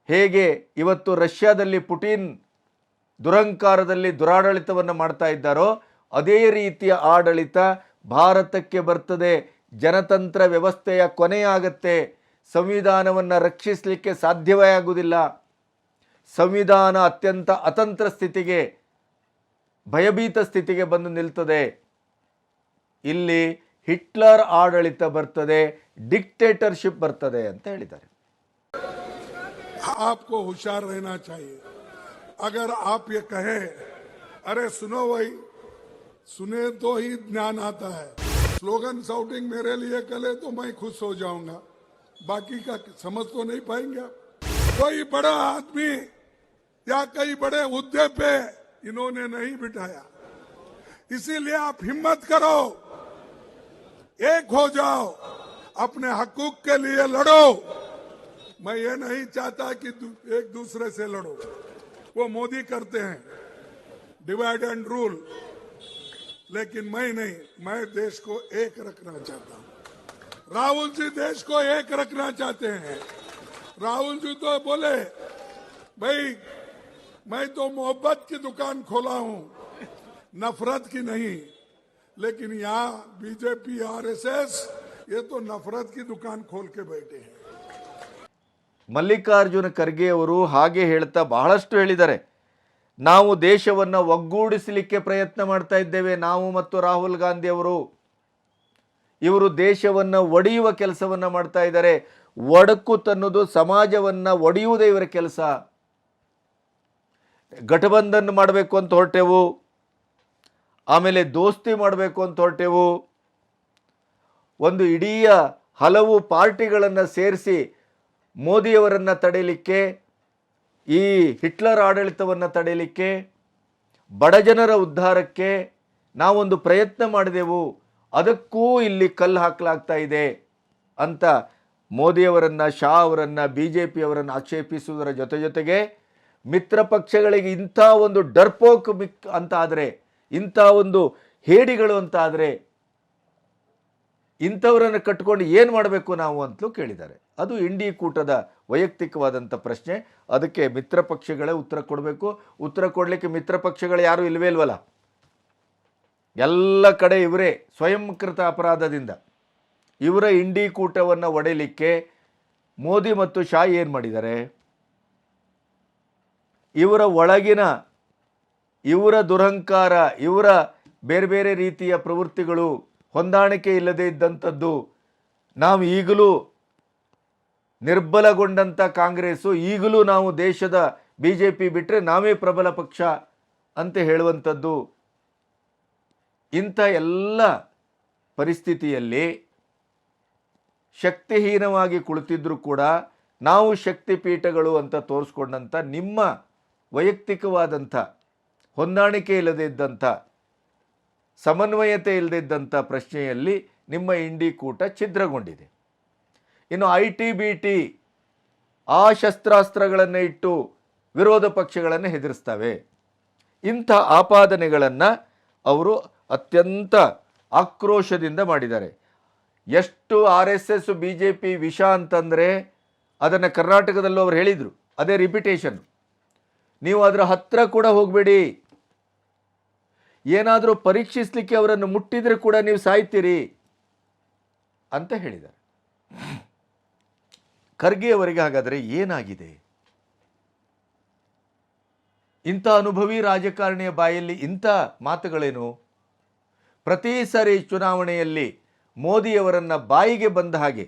A: ಹೇಗೆ ಇವತ್ತು ರಷ್ಯಾದಲ್ಲಿ ಪುಟಿನ್ ದುರಂಕಾರದಲ್ಲಿ ದುರಾಡಳಿತವನ್ನು ಮಾಡ್ತಾ ಇದ್ದಾರೋ, ಅದೇ ರೀತಿಯ ಆಡಳಿತ ಭಾರತಕ್ಕೆ ಬರ್ತದೆ. ಜನತಂತ್ರ ವ್ಯವಸ್ಥೆಯ ಕೊನೆಯಾಗತ್ತೆ. ಸಂವಿಧಾನವನ್ನು ರಕ್ಷಿಸಲಿಕ್ಕೆ ಸಾಧ್ಯವೇ ಆಗುವುದಿಲ್ಲ. ಸಂವಿಧಾನ ಅತ್ಯಂತ ಅತಂತ್ರ ಸ್ಥಿತಿಗೆ, ಭಯಭೀತ ಸ್ಥಿತಿಗೆ ಬಂದು ನಿಲ್ತದೆ. ಇಲ್ಲಿ ಹಿಟ್ಲರ್ ಆಡಳಿತ ಬರ್ತದೆ, ಡಿಕ್ಟೇಟರ್ಶಿಪ್ ಬರ್ತದೆ ಅಂತ ಹೇಳಿದ್ದಾರೆ.
B: आपको होशियार रहना चाहिए. अगर आप ये कहे, अरे सुनो भाई, सुने तो ही ज्ञान आता है. स्लोगन शाउटिंग मेरे लिए करे तो मैं खुश हो जाऊंगा, बाकी का समझ तो नहीं पाएंगे आप. कोई बड़ा आदमी या कई बड़े हुद्दे पे इन्होंने नहीं बिठाया, इसीलिए आप हिम्मत करो, एक हो जाओ, अपने हकूक के लिए लड़ो. मैं ये नहीं चाहता कि एक दूसरे से लड़ो. वो मोदी करते हैं डिवाइड एंड रूल, लेकिन मैं नहीं. मैं देश को एक रखना चाहता हूं. राहुल जी देश को एक रखना चाहते हैं. राहुल जी तो बोले, भाई मैं तो मोहब्बत की दुकान खोला हूं, नफरत की नहीं. लेकिन यहाँ BJP RSS ये तो नफरत की दुकान खोल के बैठे हैं.
A: ಮಲ್ಲಿಕಾರ್ಜುನ ಖರ್ಗೆ ಅವರು ಹಾಗೆ ಹೇಳ್ತಾ ಬಹಳಷ್ಟು ಹೇಳಿದ್ದಾರೆ. ನಾವು ದೇಶವನ್ನು ಒಗ್ಗೂಡಿಸಲಿಕ್ಕೆ ಪ್ರಯತ್ನ ಮಾಡ್ತಾ ಇದ್ದೇವೆ, ನಾವು ಮತ್ತು ರಾಹುಲ್ ಗಾಂಧಿ ಅವರು. ಇವರು ದೇಶವನ್ನು ಒಡೆಯುವ ಕೆಲಸವನ್ನು ಮಾಡ್ತಾ ಇದ್ದಾರೆ. ಒಡಕು ತನ್ನೋದು ಸಮಾಜವನ್ನು ಒಡೆಯುವುದೇ ಇವರ ಕೆಲಸ. ಗಠಬಂಧನ್ ಮಾಡಬೇಕು ಅಂತ ಹೊರಟೆವು, ಆಮೇಲೆ ದೋಸ್ತಿ ಮಾಡಬೇಕು ಅಂತ ಹೊರಟೆವು, ಒಂದು ಇಡೀ ಹಲವು ಪಾರ್ಟಿಗಳನ್ನು ಸೇರಿಸಿ ಮೋದಿಯವರನ್ನು ತಡೆಯಲಿಕ್ಕೆ, ಈ ಹಿಟ್ಲರ್ ಆಡಳಿತವನ್ನು ತಡೆಯಲಿಕ್ಕೆ, ಬಡಜನರ ಉದ್ಧಾರಕ್ಕೆ ನಾವೊಂದು ಪ್ರಯತ್ನ ಮಾಡಿದೆವು, ಅದಕ್ಕೂ ಇಲ್ಲಿ ಕಲ್ಲು ಹಾಕಲಾಗ್ತಾ ಇದೆ ಅಂತ ಮೋದಿಯವರನ್ನು, ಶಾ ಅವರನ್ನು, BJP ಅವರನ್ನು ಆಕ್ಷೇಪಿಸುವುದರ ಜೊತೆಗೆ ಮಿತ್ರ ಪಕ್ಷಗಳಿಗೆ ಇಂಥ ಒಂದು ಡರ್ಪೋಕ್ ಅಂತ ಆದರೆ, ಇಂಥ ಒಂದು ಹೇಡಿಗಳು ಅಂತ ಆದರೆ ಇಂಥವರನ್ನು ಕಟ್ಕೊಂಡು ಏನು ಮಾಡಬೇಕು ನಾವು ಅಂತಲೂ ಕೇಳಿದ್ದಾರೆ. ಅದು ಇಂಡಿ ಕೂಟದ ವೈಯಕ್ತಿಕವಾದಂಥ ಪ್ರಶ್ನೆ. ಅದಕ್ಕೆ ಮಿತ್ರ ಪಕ್ಷಗಳೇ ಉತ್ತರ ಕೊಡಬೇಕು. ಉತ್ತರ ಕೊಡಲಿಕ್ಕೆ ಮಿತ್ರ ಪಕ್ಷಗಳು ಯಾರೂ ಇಲ್ವೇ ಇಲ್ವಲ್ಲ. ಎಲ್ಲ ಕಡೆ ಇವರೇ ಸ್ವಯಂಕೃತ ಅಪರಾಧದಿಂದ ಇವರ ಇಂಡಿ ಕೂಟವನ್ನು ಒಡೆಯಲಿಕ್ಕೆ ಮೋದಿ ಮತ್ತು ಶಾ ಏನು ಮಾಡಿದ್ದಾರೆ? ಇವರ ಒಳಗಿನ ಇವರ ದುರಹಂಕಾರ, ಇವರ ಬೇರೆ ಬೇರೆ ರೀತಿಯ ಪ್ರವೃತ್ತಿಗಳು, ಹೊಂದಾಣಿಕೆ ಇಲ್ಲದೆ ಇದ್ದಂಥದ್ದು, ನಾವು ಈಗಲೂ ನಿರ್ಬಲಗೊಂಡಂಥ ಕಾಂಗ್ರೆಸ್ಸು, ಈಗಲೂ ನಾವು ದೇಶದ BJP ಬಿಟ್ಟರೆ ನಾವೇ ಪ್ರಬಲ ಪಕ್ಷ ಅಂತ ಹೇಳುವಂಥದ್ದು. ಇಂಥ ಎಲ್ಲ ಪರಿಸ್ಥಿತಿಯಲ್ಲಿ ಶಕ್ತಿಹೀನವಾಗಿ ಕುಳಿತಿದ್ರೂ ಕೂಡ ನಾವು ಶಕ್ತಿಪೀಠಗಳು ಅಂತ ತೋರಿಸ್ಕೊಂಡಂಥ ನಿಮ್ಮ ವೈಯಕ್ತಿಕವಾದಂಥ ಹೊಂದಾಣಿಕೆ ಇಲ್ಲದೆ ಇದ್ದಂಥ, ಸಮನ್ವಯತೆ ಇಲ್ಲದೆ ಇದ್ದಂಥ ಪ್ರಶ್ನೆಯಲ್ಲಿ ನಿಮ್ಮ ಇಂಡಿ ಕೂಟ ಛಿದ್ರಗೊಂಡಿದೆ. ಇನ್ನು ITBT ಆ ಶಸ್ತ್ರಾಸ್ತ್ರಗಳನ್ನು ಇಟ್ಟು ವಿರೋಧ ಪಕ್ಷಗಳನ್ನು ಹೆದರಿಸ್ತವೆ. ಇಂಥ ಆಪಾದನೆಗಳನ್ನು ಅವರು ಅತ್ಯಂತ ಆಕ್ರೋಶದಿಂದ ಮಾಡಿದ್ದಾರೆ. ಎಷ್ಟು RSS BJP ವಿಷ ಅಂತಂದರೆ ಅದನ್ನು ಕರ್ನಾಟಕದಲ್ಲೂ ಅವರು ಹೇಳಿದರು. ಅದೇ ರಿಪಿಟೇಷನ್. ನೀವು ಅದರ ಹತ್ತಿರ ಕೂಡ ಹೋಗಬೇಡಿ. ಏನಾದರೂ ಪರೀಕ್ಷಿಸಲಿಕ್ಕೆ ಅವರನ್ನು ಮುಟ್ಟಿದರೆ ಕೂಡ ನೀವು ಸಾಯ್ತೀರಿ ಅಂತ ಹೇಳಿದ್ದಾರೆ. ಖರ್ಗೆ ಅವರಿಗೆ ಹಾಗಾದರೆ ಏನಾಗಿದೆ? ಇಂಥ ಅನುಭವಿ ರಾಜಕಾರಣಿಯ ಬಾಯಲ್ಲಿ ಇಂಥ ಮಾತುಗಳೇನು? ಪ್ರತಿ ಸಾರಿ ಚುನಾವಣೆಯಲ್ಲಿ ಮೋದಿಯವರನ್ನು ಬಾಯಿಗೆ ಬಂದ ಹಾಗೆ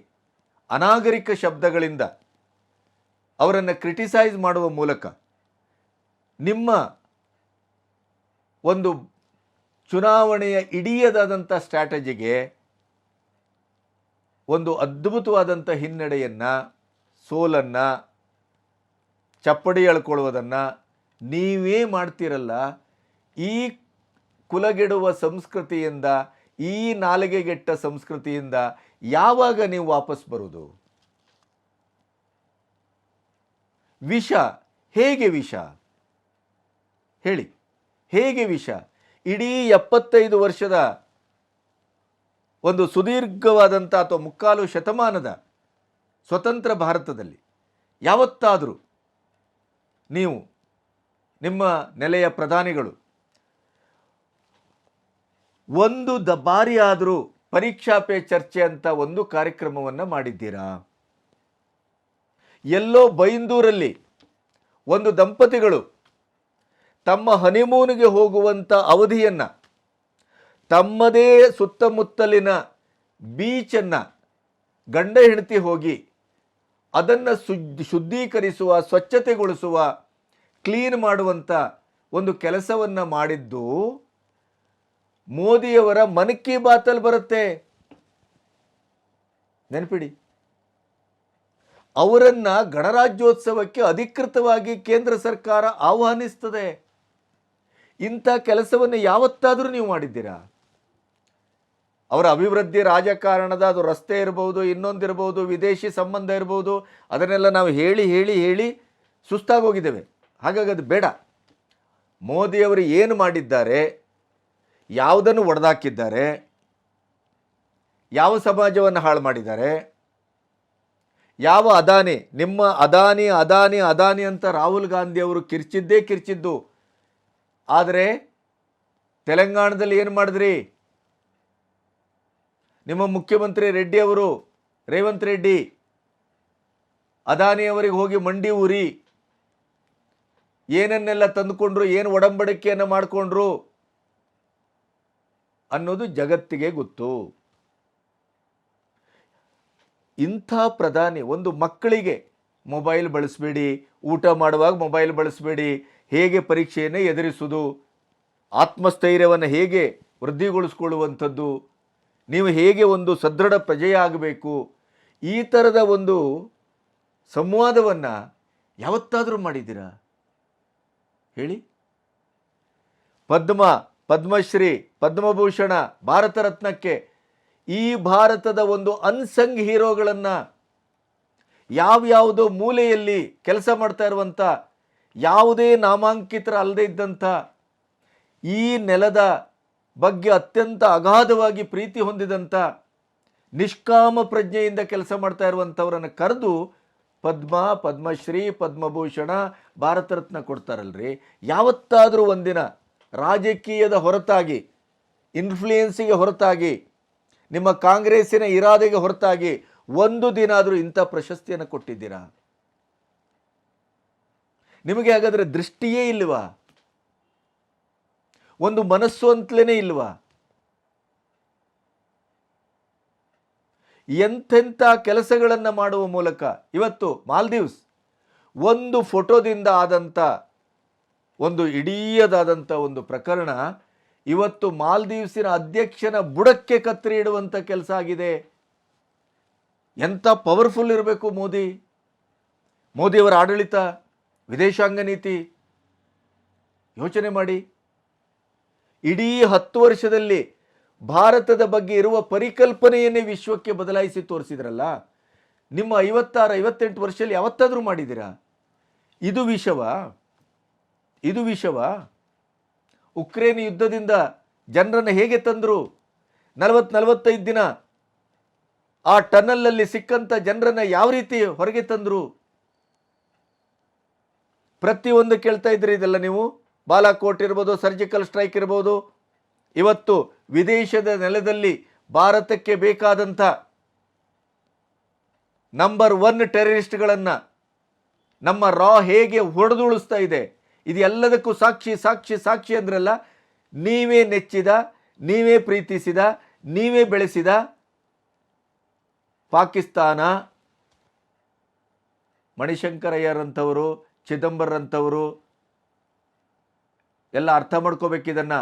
A: ಅನಾಗರಿಕ ಶಬ್ದಗಳಿಂದ ಅವರನ್ನು ಕ್ರಿಟಿಸೈಸ್ ಮಾಡುವ ಮೂಲಕ ನಿಮ್ಮ ಒಂದು ಚುನಾವಣೆಯ ಇಡೀದಾದಂಥ ಸ್ಟ್ರಾಟಜಿಗೆ ಒಂದು ಅದ್ಭುತವಾದಂಥ ಹಿನ್ನಡೆಯನ್ನು, ಸೋಲನ್ನು, ಚಪ್ಪಡಿ ಎಳ್ಕೊಳ್ಳುವುದನ್ನು ನೀವೇ ಮಾಡ್ತೀರಲ್ಲ. ಈ ಕುಲಗೆಡುವ ಸಂಸ್ಕೃತಿಯಿಂದ, ಈ ನಾಲಿಗೆಗೆಟ್ಟ ಸಂಸ್ಕೃತಿಯಿಂದ ಯಾವಾಗ ನೀವು ವಾಪಸ್ ಬರೋದು? ವಿಷ ಹೇಗೆ ವಿಷ ಹೇಳಿ? ಹೇಗೆ ವಿಷ? ಇಡೀ 75 ವರ್ಷದ ಒಂದು ಸುದೀರ್ಘವಾದಂಥ ಅಥವಾ ಮುಕ್ಕಾಲು ಶತಮಾನದ ಸ್ವತಂತ್ರ ಭಾರತದಲ್ಲಿ ಯಾವತ್ತಾದರೂ ನೀವು, ನಿಮ್ಮ ನೆಲೆಯ ಪ್ರಧಾನಿಗಳು ಒಂದು ಬಾರಿ ಆದರೂ ಪರೀಕ್ಷಾ ಪೇ ಚರ್ಚೆ ಅಂತ ಒಂದು ಕಾರ್ಯಕ್ರಮವನ್ನು ಮಾಡಿದ್ದೀರಾ? ಎಲ್ಲೋ ಬೈಂದೂರಲ್ಲಿ ಒಂದು ದಂಪತಿಗಳು ತಮ್ಮ ಹನಿಮೂನಿಗೆ ಹೋಗುವಂಥ ಅವಧಿಯನ್ನು ತಮ್ಮದೇ ಸುತ್ತಮುತ್ತಲಿನ ಬೀಚನ್ನು ಗಂಡ ಹೆಂಡತಿ ಹೋಗಿ ಅದನ್ನು ಶುದ್ಧೀಕರಿಸುವ, ಸ್ವಚ್ಛತೆಗೊಳಿಸುವ, ಕ್ಲೀನ್ ಮಾಡುವಂಥ ಒಂದು ಕೆಲಸವನ್ನು ಮಾಡಿದ್ದು ಮೋದಿಯವರ ಮನ್ ಕಿ ಬಾತಲ್ಲಿ ಬರುತ್ತೆ. ನೆನಪಿಡಿ. ಅವರನ್ನು ಗಣರಾಜ್ಯೋತ್ಸವಕ್ಕೆ ಅಧಿಕೃತವಾಗಿ ಕೇಂದ್ರ ಸರ್ಕಾರ ಆಹ್ವಾನಿಸ್ತದೆ. ಇಂಥ ಕೆಲಸವನ್ನು ಯಾವತ್ತಾದರೂ ನೀವು ಮಾಡಿದ್ದೀರಾ? ಅವರ ಅಭಿವೃದ್ಧಿ ರಾಜಕಾರಣದ, ಅದು ರಸ್ತೆ ಇರ್ಬೋದು, ಇನ್ನೊಂದಿರ್ಬೋದು, ವಿದೇಶಿ ಸಂಬಂಧ ಇರ್ಬೋದು, ಅದನ್ನೆಲ್ಲ ನಾವು ಹೇಳಿ ಹೇಳಿ ಹೇಳಿ ಸುಸ್ತಾಗೋಗಿದ್ದೇವೆ. ಹಾಗಾಗಿ ಅದು ಬೇಡ. ಮೋದಿಯವರು ಏನು ಮಾಡಿದ್ದಾರೆ, ಯಾವುದನ್ನು ಒಡೆದಾಕಿದ್ದಾರೆ, ಯಾವ ಸಮಾಜವನ್ನು ಹಾಳು ಮಾಡಿದ್ದಾರೆ, ಯಾವ ಅದಾನಿ, ನಿಮ್ಮ ಅದಾನಿ ಅದಾನಿ ಅದಾನಿ ಅಂತ ರಾಹುಲ್ ಗಾಂಧಿ ಅವರು ಕಿರ್ಚಿದ್ದು. ಆದರೆ ತೆಲಂಗಾಣದಲ್ಲಿ ಏನು ಮಾಡಿದ್ರಿ? ನಿಮ್ಮ ಮುಖ್ಯಮಂತ್ರಿ ರೆಡ್ಡಿ ಅವರು, ರೇವಂತ್ ರೆಡ್ಡಿ, ಅದಾನಿಯವರಿಗೆ ಹೋಗಿ ಮಂಡಿ ಊರಿ ಏನನ್ನೆಲ್ಲ ತಂದುಕೊಂಡ್ರು, ಏನು ಒಡಂಬಡಿಕೆಯನ್ನು ಮಾಡಿಕೊಂಡ್ರು ಅನ್ನೋದು ಜಗತ್ತಿಗೆ ಗೊತ್ತು. ಇಂಥ ಪ್ರಧಾನಿ ಒಂದು ಮಕ್ಕಳಿಗೆ ಮೊಬೈಲ್ ಬಳಸಬೇಡಿ, ಊಟ ಮಾಡುವಾಗ ಮೊಬೈಲ್ ಬಳಸಬೇಡಿ, ಹೇಗೆ ಪರೀಕ್ಷೆಯನ್ನು ಎದುರಿಸುವುದು, ಆತ್ಮಸ್ಥೈರ್ಯವನ್ನು ಹೇಗೆ ವೃದ್ಧಿಗೊಳಿಸ್ಕೊಳ್ಳುವಂಥದ್ದು, ನೀವು ಹೇಗೆ ಒಂದು ಸದೃಢ ಪ್ರಜೆಯಾಗಬೇಕು, ಈ ಥರದ ಒಂದು ಸಂವಾದವನ್ನು ಯಾವತ್ತಾದರೂ ಮಾಡಿದ್ದೀರಾ ಹೇಳಿ? ಪದ್ಮಶ್ರೀ, ಪದ್ಮಭೂಷಣ, ಭಾರತ ರತ್ನಕ್ಕೆ ಈ ಭಾರತದ ಒಂದು ಅನ್ಸಂಗ್ ಹೀರೋಗಳನ್ನು, ಯಾವ್ಯಾವುದೋ ಮೂಲೆಯಲ್ಲಿ ಕೆಲಸ ಮಾಡ್ತಾ ಇರುವಂಥ, ಯಾವುದೇ ನಾಮಾಂಕಿತರ ಅಲ್ಲದೆ ಇದ್ದಂಥ, ಈ ನೆಲದ ಬಗ್ಗೆ ಅತ್ಯಂತ ಅಗಾಧವಾಗಿ ಪ್ರೀತಿ ಹೊಂದಿದಂಥ, ನಿಷ್ಕಾಮ ಪ್ರಜ್ಞೆಯಿಂದ ಕೆಲಸ ಮಾಡ್ತಾ ಇರುವಂಥವರನ್ನು ಕರೆದು ಪದ್ಮಶ್ರೀ, ಪದ್ಮಭೂಷಣ, ಭಾರತ ರತ್ನ ಕೊಡ್ತಾರಲ್ರಿ. ಯಾವತ್ತಾದರೂ ಒಂದಿನ ರಾಜಕೀಯದ ಹೊರತಾಗಿ, ಇನ್ಫ್ಲೂಯೆನ್ಸಿಗೆ ಹೊರತಾಗಿ, ನಿಮ್ಮ ಕಾಂಗ್ರೆಸ್ಸಿನ ಇರಾದೆಗೆ ಹೊರತಾಗಿ ಒಂದು ದಿನ ಆದರೂ ಇಂಥ ಪ್ರಶಸ್ತಿಯನ್ನು ಕೊಟ್ಟಿದ್ದೀರಾ? ನಿಮಗೆ ಹಾಗಾದರೆ ದೃಷ್ಟಿಯೇ ಇಲ್ವಾ? ಒಂದು ಮನಸ್ಸು ಅಂತಲೇ ಇಲ್ವಾ? ಎಂತೆಂಥ ಕೆಲಸಗಳನ್ನು ಮಾಡುವ ಮೂಲಕ ಇವತ್ತು ಮಾಲ್ದೀವ್ಸ್ ಒಂದು ಫೋಟೋದಿಂದ ಆದಂಥ ಒಂದು ಇಡೀದಾದಂಥ ಒಂದು ಪ್ರಕರಣ ಇವತ್ತು ಮಾಲ್ದೀವ್ಸಿನ ಅಧ್ಯಕ್ಷನ ಬುಡಕ್ಕೆ ಕತ್ತರಿ ಇಡುವಂಥ ಕೆಲಸ ಆಗಿದೆ. ಎಂಥ ಪವರ್ಫುಲ್ ಇರಬೇಕು ಮೋದಿಯವರ ಆಡಳಿತ, ವಿದೇಶಾಂಗ ನೀತಿ. ಯೋಚನೆ ಮಾಡಿ. ಇಡೀ 10 ವರ್ಷದಲ್ಲಿ ಭಾರತದ ಬಗ್ಗೆ ಇರುವ ಪರಿಕಲ್ಪನೆಯನ್ನೇ ವಿಶ್ವಕ್ಕೆ ಬದಲಾಯಿಸಿ ತೋರಿಸಿದ್ರಲ್ಲ. ನಿಮ್ಮ 56-58 ವರ್ಷದಲ್ಲಿ ಯಾವತ್ತಾದರೂ ಮಾಡಿದ್ದೀರಾ? ಇದು ವಿಷವ? ಉಕ್ರೇನ್ ಯುದ್ಧದಿಂದ ಜನರನ್ನು ಹೇಗೆ ತಂದರು? 40-45 ದಿನ ಆ ಟನಲಲ್ಲಿ ಸಿಕ್ಕಂಥ ಜನರನ್ನು ಯಾವ ರೀತಿ ಹೊರಗೆ ತಂದರು? ಪ್ರತಿಯೊಂದು ಕೇಳ್ತಾ ಇದ್ರಿ ಇದೆಲ್ಲ ನೀವು. ಬಾಲಾಕೋಟ್ ಇರ್ಬೋದು, ಸರ್ಜಿಕಲ್ ಸ್ಟ್ರೈಕ್ ಇರ್ಬೋದು. ಇವತ್ತು ವಿದೇಶದ ನೆಲದಲ್ಲಿ ಭಾರತಕ್ಕೆ ಬೇಕಾದಂಥ ನಂಬರ್ 1 ಟೆರರಿಸ್ಟ್ಗಳನ್ನು ನಮ್ಮ ರಾ ಹೇಗೆ ಹೊಡೆದುಳಿಸ್ತಾ ಇದೆ, ಇದೆಲ್ಲದಕ್ಕೂ ಸಾಕ್ಷಿ ಸಾಕ್ಷಿ ಸಾಕ್ಷಿ ಅಂದ್ರಲ್ಲ, ನೀವೇ ನೆಚ್ಚಿದ, ನೀವೇ ಪ್ರೀತಿಸಿದ, ನೀವೇ ಬೆಳೆಸಿದ ಪಾಕಿಸ್ತಾನ. ಮಣಿಶಂಕರಯ್ಯರಂಥವರು, ಚಿದಂಬರಂಥವರು ಎಲ್ಲ ಅರ್ಥ ಮಾಡ್ಕೋಬೇಕಿದನ್ನು.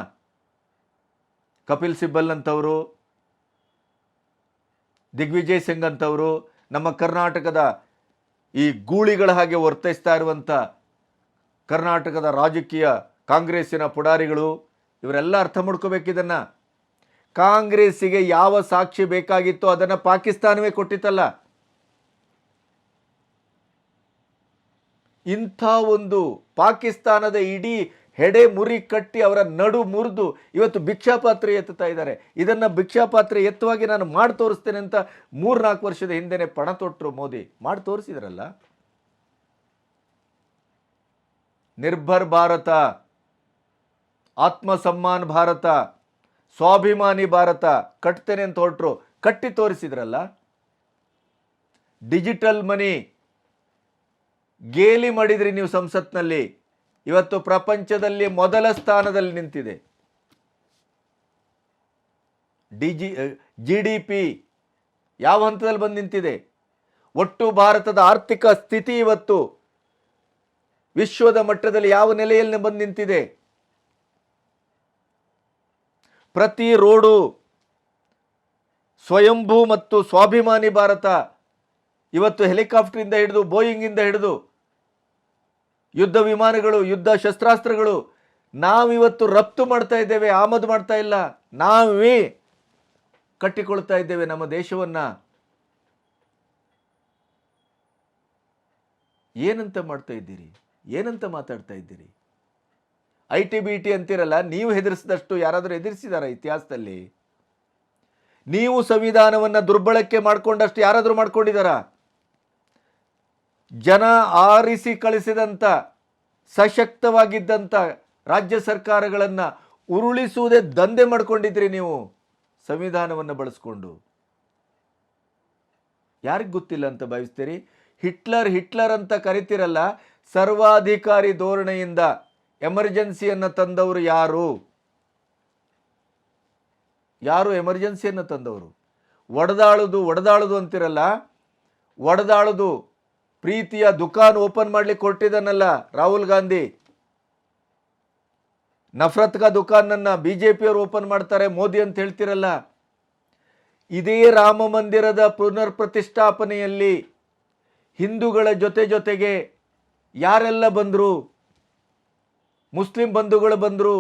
A: ಕಪಿಲ್ ಸಿಬ್ಬಲ್ ಅಂತವರು, ದಿಗ್ವಿಜಯ್ ಸಿಂಗ್ ಅಂತವರು, ನಮ್ಮ ಕರ್ನಾಟಕದ ಈ ಗೂಳಿಗಳ ಹಾಗೆ ವರ್ತಿಸ್ತಾ ಇರುವಂಥ ಕರ್ನಾಟಕದ ರಾಜಕೀಯ ಕಾಂಗ್ರೆಸ್ಸಿನ ಪುಡಾರಿಗಳು, ಇವರೆಲ್ಲ ಅರ್ಥ ಮಾಡ್ಕೋಬೇಕಿದನ್ನು. ಕಾಂಗ್ರೆಸ್ಸಿಗೆ ಯಾವ ಸಾಕ್ಷಿ ಬೇಕಾಗಿತ್ತೋ ಅದನ್ನು ಪಾಕಿಸ್ತಾನವೇ ಕೊಟ್ಟಿತ್ತಲ್ಲ. ಇಂಥ ಒಂದು ಪಾಕಿಸ್ತಾನದ ಇಡೀ ಹೆಡೆ ಮುರಿ ಕಟ್ಟಿ ಅವರ ನಡು ಮುರಿದು ಇವತ್ತು ಭಿಕ್ಷಾಪಾತ್ರೆ ಎತ್ತುತ್ತಾ ಇದ್ದಾರೆ. ಇದನ್ನು ಭಿಕ್ಷಾಪಾತ್ರೆ ಎತ್ತುವಾಗಿ ನಾನು ಮಾಡಿ ತೋರಿಸ್ತೇನೆ ಅಂತ 3-4 ವರ್ಷದ ಹಿಂದೆನೆ ಪಣ ತೊಟ್ಟರು ಮೋದಿ. ಮಾಡಿ ತೋರಿಸಿದ್ರಲ್ಲ. ನಿರ್ಭರ್ ಭಾರತ, ಆತ್ಮಸಮ್ಮಾನ್ ಭಾರತ, ಸ್ವಾಭಿಮಾನಿ ಭಾರತ ಕಟ್ತೇನೆ ಅಂತ ಹೊರಟರು, ಕಟ್ಟಿ ತೋರಿಸಿದ್ರಲ್ಲ. ಡಿಜಿಟಲ್ ಮನಿ ಗೇಲಿ ಮಾಡಿದ್ರಿ ನೀವು ಸಂಸತ್ನಲ್ಲಿ. ಇವತ್ತು ಪ್ರಪಂಚದಲ್ಲಿ ಮೊದಲ ಸ್ಥಾನದಲ್ಲಿ ನಿಂತಿದೆ. GDP ಯಾವ ಹಂತದಲ್ಲಿ ಬಂದು ನಿಂತಿದೆ? ಒಟ್ಟು ಭಾರತದ ಆರ್ಥಿಕ ಸ್ಥಿತಿ ಇವತ್ತು ವಿಶ್ವದ ಮಟ್ಟದಲ್ಲಿ ಯಾವ ನೆಲೆಯಲ್ಲಿ ಬಂದು ನಿಂತಿದೆ? ಪ್ರತಿ ರೋಡು ಸ್ವಯಂಭೂ ಮತ್ತು ಸ್ವಾಭಿಮಾನಿ ಭಾರತ. ಇವತ್ತು ಹೆಲಿಕಾಪ್ಟರಿಂದ ಹಿಡಿದು ಬೋಯಿಂಗಿಂದ ಹಿಡಿದು ಯುದ್ಧ ವಿಮಾನಗಳು, ಯುದ್ಧ ಶಸ್ತ್ರಾಸ್ತ್ರಗಳು ನಾವಿವತ್ತು ರಫ್ತು ಮಾಡ್ತಾ ಇದ್ದೇವೆ, ಆಮದು ಮಾಡ್ತಾ ಇಲ್ಲ. ನಾವೇ ಕಟ್ಟಿಕೊಳ್ತಾ ಇದ್ದೇವೆ ನಮ್ಮ ದೇಶವನ್ನು. ಏನಂತ ಮಾಡ್ತಾ ಇದ್ದೀರಿ? ಏನಂತ ಮಾತಾಡ್ತಾ ಇದ್ದೀರಿ? IT-BT ಅಂತಿರಲ್ಲ, ನೀವು ಹೆದರಿಸಿದಷ್ಟು ಯಾರಾದರೂ ಹೆದರಿಸಿದಾರ ಇತಿಹಾಸದಲ್ಲಿ? ನೀವು ಸಂವಿಧಾನವನ್ನು ದುರ್ಬಳಕೆ ಮಾಡಿಕೊಂಡಷ್ಟು ಯಾರಾದರೂ ಮಾಡ್ಕೊಂಡಿದ್ದಾರಾ? ಜನ ಆರಿಸಿ ಕಳಿಸಿದಂಥ ಸಶಕ್ತವಾಗಿದ್ದಂಥ ರಾಜ್ಯ ಸರ್ಕಾರಗಳನ್ನು ಉರುಳಿಸುವುದೇ ದಂಧೆ ಮಾಡ್ಕೊಂಡಿದ್ರಿ ನೀವು ಸಂವಿಧಾನವನ್ನು ಬಳಸ್ಕೊಂಡು. ಯಾರಿಗೆ ಗೊತ್ತಿಲ್ಲ ಅಂತ ಭಾವಿಸ್ತೀರಿ? ಹಿಟ್ಲರ್ ಅಂತ ಕರಿತಿರಲ್ಲ, ಸರ್ವಾಧಿಕಾರಿ ಧೋರಣೆಯಿಂದ ಎಮರ್ಜೆನ್ಸಿಯನ್ನು ತಂದವರು ಯಾರು? ಎಮರ್ಜೆನ್ಸಿಯನ್ನು ತಂದವರು? ಒಡೆದಾಳುದು ಅಂತಿರಲ್ಲ, ಒಡೆದಾಳುದು ಪ್ರೀತಿಯ ದುಕಾನ್ ಓಪನ್ ಮಾಡ್ಲಿಕ್ಕೆ ಕೊಟ್ಟಿದ್ದಾನಲ್ಲ ರಾಹುಲ್ ಗಾಂಧಿ. ನಫರತ್ ಕಾ ದುಕಾನನ್ನು ಬಿಜೆಪಿಯವರು ಓಪನ್ ಮಾಡ್ತಾರೆ ಮೋದಿ ಅಂತ ಹೇಳ್ತಿರಲ್ಲ. ಇದೇ ರಾಮ ಮಂದಿರದ ಪುನರ್ ಪ್ರತಿಷ್ಠಾಪನೆಯಲ್ಲಿ ಹಿಂದೂಗಳ ಜೊತೆಗೆ ಯಾರೆಲ್ಲ ಬಂದರು? ಮುಸ್ಲಿಂ ಬಂಧುಗಳು ಬಂದರು,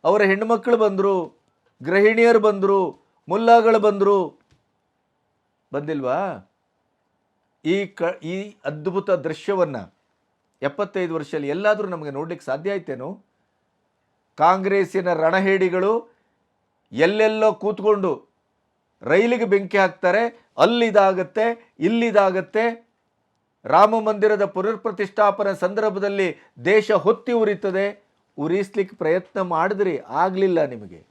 A: ಅವರ ಹೆಣ್ಣುಮಕ್ಕಳು ಬಂದರು, ಗೃಹಿಣಿಯರು ಬಂದರು, ಮುಲ್ಲಾಗಳು ಬಂದರು. ಬಂದಿಲ್ವಾ? ಈ ಅದ್ಭುತ ದೃಶ್ಯವನ್ನು 75 ವರ್ಷದಲ್ಲಿ ಎಲ್ಲಾದರೂ ನಮಗೆ ನೋಡಲಿಕ್ಕೆ ಸಾಧ್ಯ ಆಯ್ತೇನು? ಕಾಂಗ್ರೆಸ್ಸಿನ ರಣಹೇಡಿಗಳು ಎಲ್ಲೆಲ್ಲೋ ಕೂತ್ಕೊಂಡು ರೈಲಿಗೆ ಬೆಂಕಿ ಹಾಕ್ತಾರೆ, ಅಲ್ಲಿದಾಗತ್ತೆ ಇಲ್ಲಿದಾಗತ್ತೆ. ರಾಮ ಮಂದಿರದ ಪುನರ್ ಪ್ರತಿಷ್ಠಾಪನೆ ಸಂದರ್ಭದಲ್ಲಿ ದೇಶ ಹೊತ್ತಿ ಉರಿತದೆ. ಉರಿಸ್ಲಿಕ್ಕೆ ಪ್ರಯತ್ನ ಮಾಡಿದ್ರಿ, ಆಗಲಿಲ್ಲ ನಿಮಗೆ.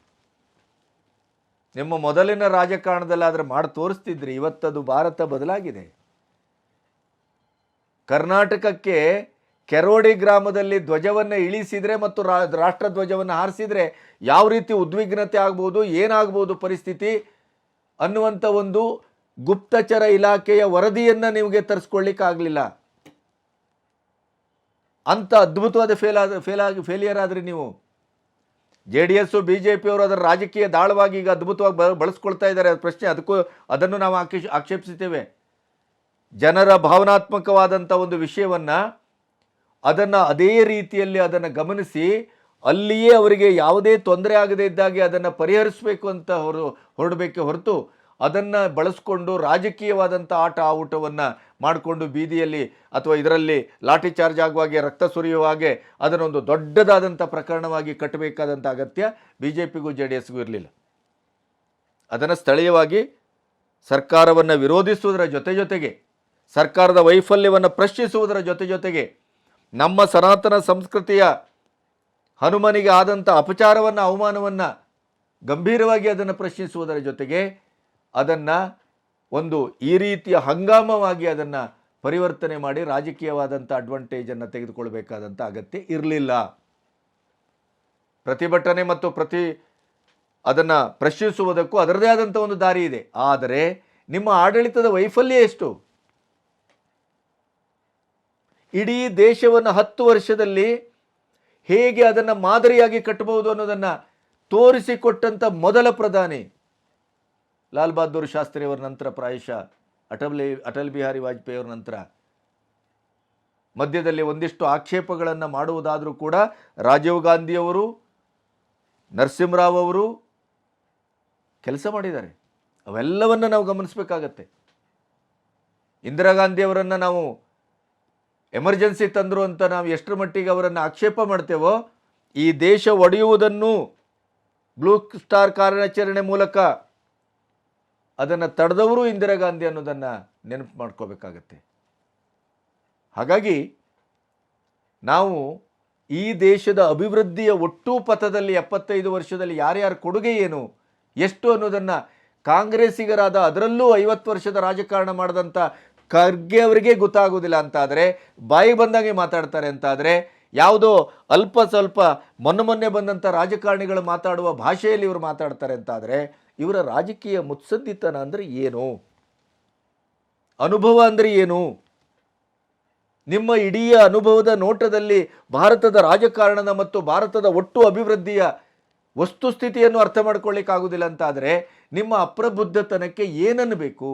A: ನಿಮ್ಮ ಮೊದಲಿನ ರಾಜಕಾರಣದಲ್ಲಾದರೆ ಮಾಡಿ ತೋರಿಸ್ತಿದ್ರಿ. ಇವತ್ತದು ಭಾರತ ಬದಲಾಗಿದೆ. ಕರ್ನಾಟಕಕ್ಕೆ ಕೆರೋಡಿ ಗ್ರಾಮದಲ್ಲಿ ಧ್ವಜವನ್ನು ಇಳಿಸಿದರೆ ಮತ್ತು ರಾಷ್ಟ್ರ ಧ್ವಜವನ್ನು ಹಾರಿಸಿದರೆ ಯಾವ ರೀತಿ ಉದ್ವಿಗ್ನತೆ ಆಗ್ಬೋದು, ಏನಾಗ್ಬೋದು ಪರಿಸ್ಥಿತಿ ಅನ್ನುವಂಥ ಒಂದು ಗುಪ್ತಚರ ಇಲಾಖೆಯ ವರದಿಯನ್ನು ನಿಮಗೆ ತರಿಸ್ಕೊಳ್ಳಿಕ್ಕಾಗಲಿಲ್ಲ. ಅಂಥ ಅದ್ಭುತವಾದ ಫೇಲಿಯರ್ ಆದ್ರಿ ನೀವು. JDS BJP ಅವರು ಅದರ ರಾಜಕೀಯ ದಾಳವಾಗಿ ಈಗ ಅದ್ಭುತವಾಗಿ ಬಳಸ್ಕೊಳ್ತಾ ಇದ್ದಾರೆ. ಪ್ರಶ್ನೆ ಅದನ್ನು ನಾವು ಆಕ್ಷೇಪಿಸುತ್ತೇವೆ. ಜನರ ಭಾವನಾತ್ಮಕವಾದಂಥ ಒಂದು ವಿಷಯವನ್ನು ಅದನ್ನು ಅದೇ ರೀತಿಯಲ್ಲಿ ಅದನ್ನು ಗಮನಿಸಿ ಅಲ್ಲಿಯೇ ಅವರಿಗೆ ಯಾವುದೇ ತೊಂದರೆ ಆಗದೇ ಇದ್ದಾಗೆ ಅದನ್ನು ಪರಿಹರಿಸಬೇಕು ಅಂತ ಹೊರಡಬೇಕೆ ಹೊರತು ಅದನ್ನು ಬಳಸ್ಕೊಂಡು ರಾಜಕೀಯವಾದಂಥ ಆಟವನ್ನು ಮಾಡಿಕೊಂಡು ಬೀದಿಯಲ್ಲಿ ಅಥವಾ ಇದರಲ್ಲಿ ಲಾಠಿ ಚಾರ್ಜ್ ಆಗುವಾಗೆ ರಕ್ತ ಸುರಿಯುವ ಹಾಗೆ ಅದನ್ನೊಂದು ದೊಡ್ಡದಾದಂಥ ಪ್ರಕರಣವಾಗಿ ಕಟ್ಟಬೇಕಾದಂಥ ಅಗತ್ಯ BJPಗೂ JDSಗೂ ಇರಲಿಲ್ಲ. ಅದನ್ನು ಸ್ಥಳೀಯವಾಗಿ ಸರ್ಕಾರವನ್ನು ವಿರೋಧಿಸುವುದರ ಜೊತೆಗೆ ಸರ್ಕಾರದ ವೈಫಲ್ಯವನ್ನು ಪ್ರಶ್ನಿಸುವುದರ ಜೊತೆಗೆ ನಮ್ಮ ಸನಾತನ ಸಂಸ್ಕೃತಿಯ ಹನುಮನಿಗೆ ಆದಂಥ ಅಪಚಾರವನ್ನು ಅವಮಾನವನ್ನು ಗಂಭೀರವಾಗಿ ಅದನ್ನು ಪ್ರಶ್ನಿಸುವುದರ ಜೊತೆಗೆ ಅದನ್ನು ಒಂದು ಈ ರೀತಿಯ ಹಂಗಾಮವಾಗಿ ಅದನ್ನು ಪರಿವರ್ತನೆ ಮಾಡಿ ರಾಜಕೀಯವಾದಂಥ ಅಡ್ವಾಂಟೇಜನ್ನು ತೆಗೆದುಕೊಳ್ಬೇಕಾದಂಥ ಅಗತ್ಯ ಇರಲಿಲ್ಲ. ಪ್ರತಿಭಟನೆ ಮತ್ತು ಅದನ್ನು ಪ್ರಶ್ನಿಸುವುದಕ್ಕೂ ಅದರದೇ ಆದಂಥ ಒಂದು ದಾರಿ ಇದೆ. ಆದರೆ ನಿಮ್ಮ ಆಡಳಿತದ ವೈಫಲ್ಯ ಎಷ್ಟು? ಇಡೀ ದೇಶವನ್ನು 10 ವರ್ಷದಲ್ಲಿ ಹೇಗೆ ಅದನ್ನು ಮಾದರಿಯಾಗಿ ಕಟ್ಟಬಹುದು ಅನ್ನೋದನ್ನು ತೋರಿಸಿಕೊಟ್ಟಂಥ ಮೊದಲ ಪ್ರಧಾನಿ ಲಾಲ್ ಬಹದ್ದೂರ್ ಶಾಸ್ತ್ರಿಯವರ ನಂತರ, ಪ್ರಾಯಶಃ ಅಟಲ್ ಬಿಹಾರಿ ವಾಜಪೇಯಿ ಅವರ ನಂತರ. ಮಧ್ಯದಲ್ಲಿ ಒಂದಿಷ್ಟು ಆಕ್ಷೇಪಗಳನ್ನು ಮಾಡುವುದಾದರೂ ಕೂಡ ರಾಜೀವ್ ಗಾಂಧಿಯವರು, ನರಸಿಂಹರಾವ್ ಅವರು ಕೆಲಸ ಮಾಡಿದ್ದಾರೆ. ಅವೆಲ್ಲವನ್ನು ನಾವು ಗಮನಿಸಬೇಕಾಗತ್ತೆ. ಇಂದಿರಾ ಗಾಂಧಿಯವರನ್ನು ನಾವು ಎಮರ್ಜೆನ್ಸಿ ತಂದರು ಅಂತ ನಾವು ಎಷ್ಟರ ಮಟ್ಟಿಗೆ ಅವರನ್ನು ಆಕ್ಷೇಪ ಮಾಡ್ತೇವೋ, ಈ ದೇಶ ಒಡೆಯುವುದನ್ನು ಬ್ಲೂ ಸ್ಟಾರ್ ಕಾರ್ಯಾಚರಣೆ ಮೂಲಕ ಅದನ್ನು ತಡೆದವರು ಇಂದಿರಾ ಗಾಂಧಿ ಅನ್ನೋದನ್ನು ನೆನಪು ಮಾಡ್ಕೋಬೇಕಾಗತ್ತೆ. ಹಾಗಾಗಿ ನಾವು ಈ ದೇಶದ ಅಭಿವೃದ್ಧಿಯ ಒಟ್ಟು ಪಥದಲ್ಲಿ 75 ವರ್ಷದಲ್ಲಿ ಯಾರ್ಯಾರ ಕೊಡುಗೆ ಏನು, ಎಷ್ಟು ಅನ್ನೋದನ್ನು ಕಾಂಗ್ರೆಸ್ಸಿಗರಾದ, ಅದರಲ್ಲೂ 50 ವರ್ಷದ ರಾಜಕಾರಣ ಮಾಡಿದಂಥ ಖರ್ಗೆ ಅವರಿಗೆ ಗೊತ್ತಾಗೋದಿಲ್ಲ ಅಂತಾದರೆ, ಬಾಯಿ ಬಂದಾಗೆ ಮಾತಾಡ್ತಾರೆ ಅಂತಾದರೆ, ಯಾವುದೋ ಅಲ್ಪ ಸ್ವಲ್ಪ ಮೊನ್ನೆ ಬಂದಂಥ ರಾಜಕಾರಣಿಗಳು ಮಾತಾಡುವ ಭಾಷೆಯಲ್ಲಿ ಇವರು ಮಾತಾಡ್ತಾರೆ ಅಂತಾದರೆ, ಇವರ ರಾಜಕೀಯ ಮುತ್ಸದ್ದಿತನ ಅಂದರೆ ಏನು, ಅನುಭವ ಅಂದರೆ ಏನು? ನಿಮ್ಮ ಇಡೀ ಅನುಭವದ ನೋಟದಲ್ಲಿ ಭಾರತದ ರಾಜಕಾರಣದ ಮತ್ತು ಭಾರತದ ಒಟ್ಟು ಅಭಿವೃದ್ಧಿಯ ವಸ್ತುಸ್ಥಿತಿಯನ್ನು ಅರ್ಥ ಮಾಡ್ಕೊಳ್ಳಿಕ್ಕಾಗೋದಿಲ್ಲ ಅಂತಾದರೆ ನಿಮ್ಮ ಅಪ್ರಬುದ್ಧತನಕ್ಕೆ ಏನನ್ನು ಬೇಕು?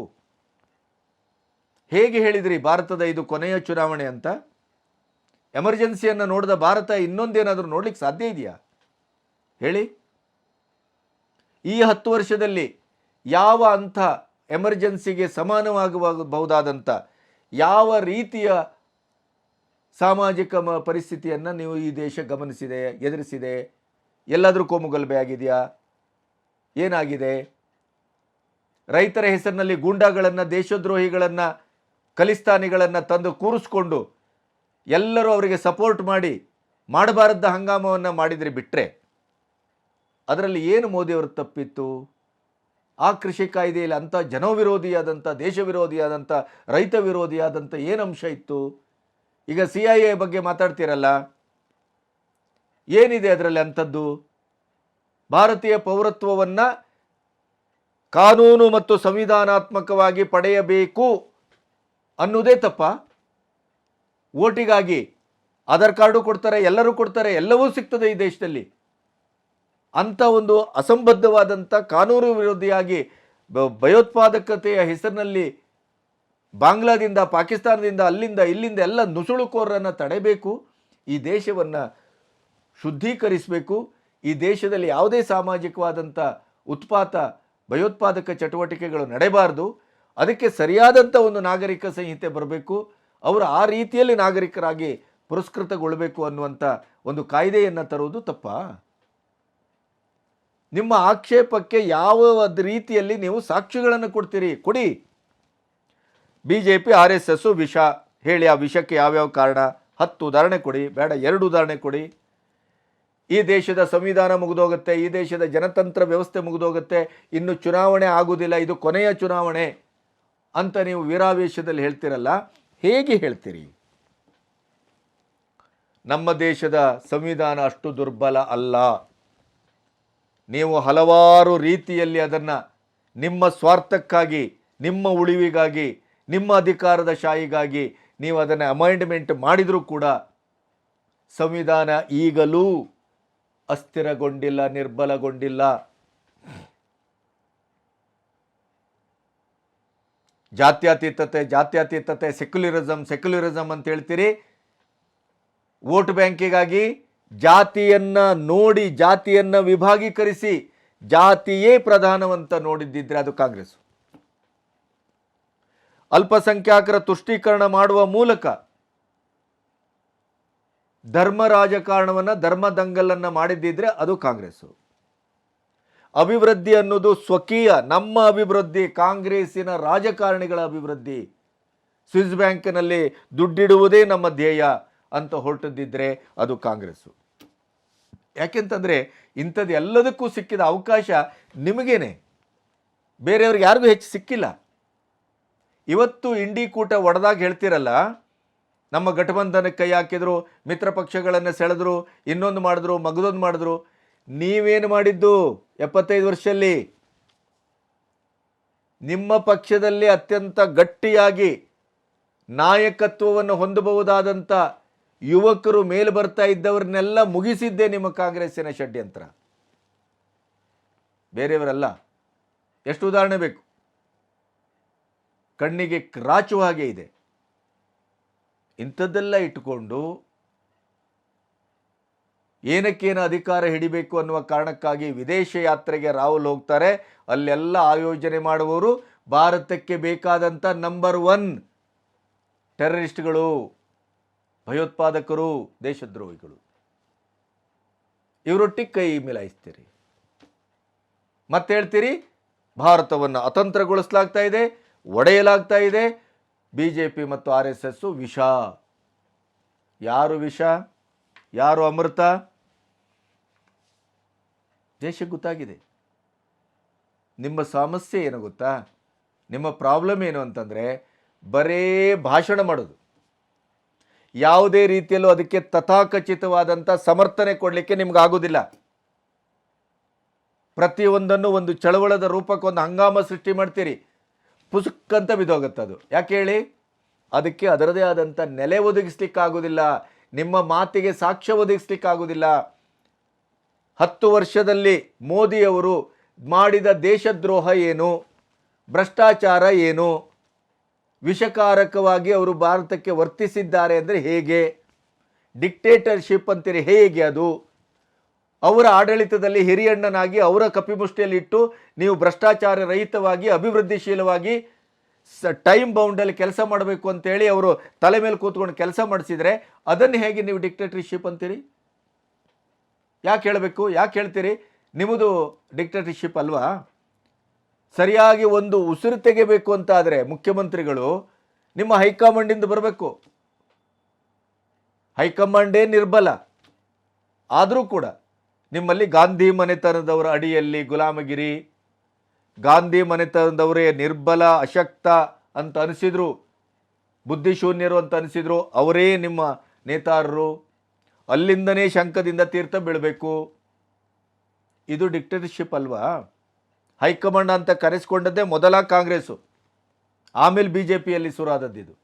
A: ಹೇಗೆ ಹೇಳಿದ್ರಿ ಭಾರತದ ಇದು ಕೊನೆಯ ಚುನಾವಣೆ ಅಂತ? ಎಮರ್ಜೆನ್ಸಿಯನ್ನು ನೋಡಿದ ಭಾರತ ಇನ್ನೊಂದೇನಾದರೂ ನೋಡ್ಲಿಕ್ಕೆ ಸಾಧ್ಯ ಇದೆಯಾ ಹೇಳಿ? ಈ 10 ವರ್ಷದಲ್ಲಿ ಯಾವ ಅಂಥ ಎಮರ್ಜೆನ್ಸಿಗೆ ಸಮಾನವಾಗಬಹುದಾದಂಥ ಯಾವ ರೀತಿಯ ಸಾಮಾಜಿಕ ಪರಿಸ್ಥಿತಿಯನ್ನು ನೀವು ಈ ದೇಶ ಗಮನಿಸಿದೆ, ಎದುರಿಸಿದೆ? ಎಲ್ಲಾದರೂ ಕೋಮುಗಲಭೆ ಆಗಿದೆಯಾ? ಏನಾಗಿದೆ? ರೈತರ ಹೆಸರಿನಲ್ಲಿ ಗೂಂಡಾಗಳನ್ನು, ದೇಶದ್ರೋಹಿಗಳನ್ನು, ಖಲಿಸ್ತಾನಿಗಳನ್ನು ತಂದು ಕೂರಿಸ್ಕೊಂಡು ಎಲ್ಲರೂ ಅವರಿಗೆ ಸಪೋರ್ಟ್ ಮಾಡಬಾರದ್ದ ಹಂಗಾಮವನ್ನು ಮಾಡಿದರೆ ಬಿಟ್ಟರೆ ಅದರಲ್ಲಿ ಏನು ಮೋದಿಯವರು ತಪ್ಪಿತ್ತು? ಆ ಕೃಷಿ ಕಾಯ್ದೆಯಲ್ಲಿ ಅಂಥ ಜನವಿರೋಧಿಯಾದಂಥ, ದೇಶ ವಿರೋಧಿಯಾದಂಥ, ರೈತ ವಿರೋಧಿಯಾದಂಥ ಏನು ಅಂಶ ಇತ್ತು? ಈಗ CIA ಬಗ್ಗೆ ಮಾತಾಡ್ತೀರಲ್ಲ, ಏನಿದೆ ಅದರಲ್ಲಿ ಅಂಥದ್ದು? ಭಾರತೀಯ ಪೌರತ್ವವನ್ನು ಕಾನೂನು ಮತ್ತು ಸಂವಿಧಾನಾತ್ಮಕವಾಗಿ ಪಡೆಯಬೇಕು ಅನ್ನೋದೇ ತಪ್ಪ? ಓಟಿಗಾಗಿ ಆಧಾರ್ ಕಾರ್ಡು ಕೊಡ್ತಾರೆ, ಎಲ್ಲರೂ ಕೊಡ್ತಾರೆ, ಎಲ್ಲವೂ ಸಿಗ್ತದೆ ಈ ದೇಶದಲ್ಲಿ. ಅಂಥ ಒಂದು ಅಸಂಬದ್ಧವಾದಂಥ ಕಾನೂನು ವಿರೋಧಿಯಾಗಿ ಭಯೋತ್ಪಾದಕತೆಯ ಹೆಸರಿನಲ್ಲಿ ಬಾಂಗ್ಲಾದಿಂದ, ಪಾಕಿಸ್ತಾನದಿಂದ, ಅಲ್ಲಿಂದ ಇಲ್ಲಿಂದ ಎಲ್ಲ ನುಸುಳುಕೋರರನ್ನು ತಡೆಯಬೇಕು. ಈ ದೇಶವನ್ನು ಶುದ್ಧೀಕರಿಸಬೇಕು. ಈ ದೇಶದಲ್ಲಿ ಯಾವುದೇ ಸಾಮಾಜಿಕವಾದಂಥ ಉತ್ಪಾತ, ಭಯೋತ್ಪಾದಕ ಚಟುವಟಿಕೆಗಳು ನಡೆಯಬಾರ್ದು. ಅದಕ್ಕೆ ಸರಿಯಾದಂಥ ಒಂದು ನಾಗರಿಕ ಸಂಹಿತೆ ಬರಬೇಕು. ಅವರು ಆ ರೀತಿಯಲ್ಲಿ ನಾಗರಿಕರಾಗಿ ಪುರಸ್ಕೃತಗೊಳ್ಳಬೇಕು ಅನ್ನುವಂಥ ಒಂದು ಕಾಯ್ದೆಯನ್ನು ತರುವುದು ತಪ್ಪಾ? ನಿಮ್ಮ ಆಕ್ಷೇಪಕ್ಕೆ ಯಾವ ರೀತಿಯಲ್ಲಿ ನೀವು ಸಾಕ್ಷಿಗಳನ್ನು ಕೊಡ್ತೀರಿ? ಕೊಡಿ. BJP RSS ವಿಷ ಹೇಳಿ, ಆ ವಿಷಕ್ಕೆ ಯಾವ್ಯಾವ ಕಾರಣ? 10 ಉದಾಹರಣೆ ಕೊಡಿ, ಬೇಡ 2 ಉದಾಹರಣೆ ಕೊಡಿ. ಈ ದೇಶದ ಸಂವಿಧಾನ ಮುಗಿದೋಗುತ್ತೆ, ಈ ದೇಶದ ಜನತಂತ್ರ ವ್ಯವಸ್ಥೆ ಮುಗಿದೋಗುತ್ತೆ, ಇನ್ನು ಚುನಾವಣೆ ಆಗುವುದಿಲ್ಲ, ಇದು ಕೊನೆಯ ಚುನಾವಣೆ ಅಂತ ನೀವು ವೀರಾವೇಶದಲ್ಲಿ ಹೇಳ್ತಿರಲ್ಲ, ಹೇಗೆ ಹೇಳ್ತೀರಿ? ನಮ್ಮ ದೇಶದ ಸಂವಿಧಾನ ಅಷ್ಟು ದುರ್ಬಲ ಅಲ್ಲ. ನೀವು ಹಲವಾರು ರೀತಿಯಲ್ಲಿ ಅದನ್ನು ನಿಮ್ಮ ಸ್ವಾರ್ಥಕ್ಕಾಗಿ, ನಿಮ್ಮ ಉಳಿವಿಗಾಗಿ, ನಿಮ್ಮ ಅಧಿಕಾರದ ಶಾಹಿಗಾಗಿ ನೀವು ಅದನ್ನು ಅಮೆಂಡ್ಮೆಂಟ್ ಮಾಡಿದರೂ ಕೂಡ ಸಂವಿಧಾನ ಈಗಲೂ ಅಸ್ಥಿರಗೊಂಡಿಲ್ಲ, ನಿರ್ಬಲಗೊಂಡಿಲ್ಲ. ಜಾತ್ಯತೀತತೆ, ಸೆಕ್ಯುಲರಿಸಮ್ ಅಂತ ಹೇಳ್ತೀರಿ. ವೋಟ್ ಬ್ಯಾಂಕಿಗಾಗಿ ಜಾತಿಯನ್ನು ನೋಡಿ, ಜಾತಿಯನ್ನು ವಿಭಾಗೀಕರಿಸಿ ಜಾತಿಯೇ ಪ್ರಧಾನವಂತ ನೋಡಿದ್ದಿದ್ರೆ ಅದು ಕಾಂಗ್ರೆಸ್. ಅಲ್ಪಸಂಖ್ಯಾತರ ತುಷ್ಟೀಕರಣ ಮಾಡುವ ಮೂಲಕ ಧರ್ಮ ರಾಜಕಾರಣವನ್ನು, ಧರ್ಮ ದಂಗಲನ್ನು ಮಾಡಿದ್ದಿದ್ರೆ ಅದು ಕಾಂಗ್ರೆಸ್ಸು. ಅಭಿವೃದ್ಧಿ ಅನ್ನೋದು ಸ್ವಕೀಯ, ನಮ್ಮ ಅಭಿವೃದ್ಧಿ, ಕಾಂಗ್ರೆಸ್ಸಿನ ರಾಜಕಾರಣಿಗಳ ಅಭಿವೃದ್ಧಿ, ಸ್ವಿಸ್ ಬ್ಯಾಂಕ್ನಲ್ಲಿ ದುಡ್ಡಿಡುವುದೇ ನಮ್ಮ ಧ್ಯೇಯ ಅಂತ ಹೊರಟದಿದ್ದರೆ ಅದು ಕಾಂಗ್ರೆಸ್ಸು. ಯಾಕೆಂತಂದರೆ ಇಂಥದ್ದು ಎಲ್ಲದಕ್ಕೂ ಸಿಕ್ಕಿದ ಅವಕಾಶ ನಿಮಗೇನೆ, ಬೇರೆಯವ್ರಿಗೆ ಯಾರಿಗೂ ಹೆಚ್ಚು ಸಿಕ್ಕಿಲ್ಲ. ಇವತ್ತು ಇಂಡಿ ಕೂಟ ಒಡೆದಾಗ ಹೇಳ್ತಿರಲ್ಲ, ನಮ್ಮ ಗಠಬಂಧನಕ್ಕೆ ಕೈ ಹಾಕಿದ್ರು, ಮಿತ್ರ ಪಕ್ಷಗಳನ್ನು ಸೆಳೆದ್ರು, ಇನ್ನೊಂದು ಮಾಡಿದ್ರು, ಮಗದೊಂದು ಮಾಡಿದ್ರು. ನೀವೇನು ಮಾಡಿದ್ದು 75 ವರ್ಷದಲ್ಲಿ? ನಿಮ್ಮ ಪಕ್ಷದಲ್ಲಿ ಅತ್ಯಂತ ಗಟ್ಟಿಯಾಗಿ ನಾಯಕತ್ವವನ್ನು ಹೊಂದಬಹುದಾದಂಥ ಯುವಕರು ಮೇಲೆ ಬರ್ತಾ ಇದ್ದವ್ರನ್ನೆಲ್ಲ ಮುಗಿಸಿದ್ದೇ ನಿಮ್ಮ ಕಾಂಗ್ರೆಸ್ಸಿನ ಷಡ್ಯಂತ್ರ, ಬೇರೆಯವರಲ್ಲ. ಎಷ್ಟು ಉದಾಹರಣೆ ಬೇಕು? ಕಣ್ಣಿಗೆ ರಾಚುವ ಹಾಗೆ ಇದೆ. ಇಂಥದ್ದೆಲ್ಲ ಇಟ್ಟುಕೊಂಡು ಏನಕ್ಕೇನು ಅಧಿಕಾರ ಹಿಡಿಬೇಕು ಅನ್ನುವ ಕಾರಣಕ್ಕಾಗಿ ವಿದೇಶ ಯಾತ್ರೆಗೆ ರಾಹುಲ್ ಹೋಗ್ತಾರೆ. ಅಲ್ಲೆಲ್ಲ ಆಯೋಜನೆ ಮಾಡುವವರು ಭಾರತಕ್ಕೆ ಬೇಕಾದಂಥ ನಂಬರ್ 1 ಟೆರರಿಸ್ಟ್ಗಳು, ಭಯೋತ್ಪಾದಕರು, ದೇಶದ್ರೋಹಿಗಳು. ಇವರೊಟ್ಟಿಗೆ ಕೈ ಮಿಲಾಯಿಸ್ತೀರಿ, ಮತ್ತೆ ಹೇಳ್ತೀರಿ ಭಾರತವನ್ನು ಅತಂತ್ರಗೊಳಿಸಲಾಗ್ತಾ ಇದೆ, ಒಡೆಯಲಾಗ್ತಾ ಇದೆ. BJP ಮತ್ತು RSS ವಿಷ. ಯಾರು ವಿಷ, ಯಾರು ಅಮೃತ? ದೇಶಕ್ಕೆ ಗೊತ್ತಾಗಿದೆ. ನಿಮ್ಮ ಸಮಸ್ಯೆ ಏನು ಗೊತ್ತಾ? ನಿಮ್ಮ ಪ್ರಾಬ್ಲಮ್ ಏನು ಅಂತಂದರೆ ಬರೇ ಭಾಷಣ ಮಾಡೋದು, ಯಾವುದೇ ರೀತಿಯಲ್ಲೂ ಅದಕ್ಕೆ ತಥಾಕಚಿತವಾದಂಥ ಸಮರ್ಥನೆ ಕೊಡಲಿಕ್ಕೆ ನಿಮ್ಗಾಗೋದಿಲ್ಲ. ಪ್ರತಿಯೊಂದನ್ನು ಒಂದು ಚಳವಳದ ರೂಪಕ್ಕೆ ಒಂದು ಹಂಗಾಮ ಸೃಷ್ಟಿ ಮಾಡ್ತೀರಿ, ಪುಸುಕ್ಕಂತ ಬಿದ್ದೋಗುತ್ತದು. ಯಾಕೆ ಹೇಳಿ? ಅದಕ್ಕೆ ಅದರದೇ ಆದಂಥ ನೆಲೆ ಒದಗಿಸ್ಲಿಕ್ಕಾಗೋದಿಲ್ಲ, ನಿಮ್ಮ ಮಾತಿಗೆ ಸಾಕ್ಷ್ಯ ಒದಗಿಸ್ಲಿಕ್ಕಾಗೋದಿಲ್ಲ. 10 ವರ್ಷದಲ್ಲಿ ಮೋದಿಯವರು ಮಾಡಿದ ದೇಶದ್ರೋಹ ಏನು, ಭ್ರಷ್ಟಾಚಾರ ಏನು, ವಿಷಕಾರಕವಾಗಿ ಅವರು ಭಾರತಕ್ಕೆ ವರ್ತಿಸಿದ್ದಾರೆ ಅಂದರೆ ಹೇಗೆ, ಡಿಕ್ಟೇಟರ್ಶಿಪ್ ಅಂತೀರಿ ಹೇಗೆ, ಅದು ಅವರ ಆಡಳಿತದಲ್ಲಿ ಹಿರಿಯಣ್ಣನಾಗಿ ಅವರ ಕಪಿಮುಷ್ಟಿಯಲ್ಲಿಟ್ಟು ನೀವು ಭ್ರಷ್ಟಾಚಾರ ರಹಿತವಾಗಿ ಅಭಿವೃದ್ಧಿಶೀಲವಾಗಿ ಟೈಮ್ ಬೌಂಡಲ್ಲಿ ಕೆಲಸ ಮಾಡಬೇಕು ಅಂತೇಳಿ ಅವರು ತಲೆ ಮೇಲೆ ಕೂತ್ಕೊಂಡು ಕೆಲಸ ಮಾಡಿಸಿದರೆ ಅದನ್ನು ಹೇಗೆ ನೀವು ಡಿಕ್ಟೇಟರ್ಶಿಪ್ ಅಂತೀರಿ? ಯಾಕೆ ಹೇಳಬೇಕು? ಯಾಕೆ ಹೇಳ್ತೀರಿ? ನಿಮ್ಮದು ಡಿಕ್ಟೇಟರ್ಶಿಪ್ ಅಲ್ವಾ? ಸರಿಯಾಗಿ ಒಂದು ಉಸಿರು ತೆಗೆಬೇಕು ಅಂತ ಆದರೆ ಮುಖ್ಯಮಂತ್ರಿಗಳು ನಿಮ್ಮ ಹೈಕಮಾಂಡಿಂದ ಬರಬೇಕು. ಹೈಕಮಾಂಡೇ ನಿರ್ಬಲ ಆದರೂ ಕೂಡ ನಿಮ್ಮಲ್ಲಿ ಗಾಂಧಿ ಮನೆತನದವರ ಅಡಿಯಲ್ಲಿ ಗುಲಾಮಗಿರಿ, ಗಾಂಧಿ ಮನೆತನದವರೇ ನಿರ್ಬಲ, ಅಶಕ್ತ ಅಂತ ಅನಿಸಿದ್ರು, ಬುದ್ಧಿಶೂನ್ಯರು ಅಂತ ಅನಿಸಿದ್ರು, ಅವರೇ ನಿಮ್ಮ ನೇತಾರರು. ಅಲ್ಲಿಂದನೇ ಶಂಕದಿಂದ ತೀರ್ಥ ಬೀಳಬೇಕು. ಇದು ಡಿಕ್ಟೇಟರ್ಶಿಪ್ ಅಲ್ವಾ? ಹೈಕಮಾಂಡ್ ಅಂತ ಕರೆಸ್ಕೊಂಡದ್ದೇ ಮೊದಲ ಕಾಂಗ್ರೆಸ್ಸು, ಆಮೇಲೆ BJPಯಲ್ಲಿ ಸುರಾದದ್ದಿದು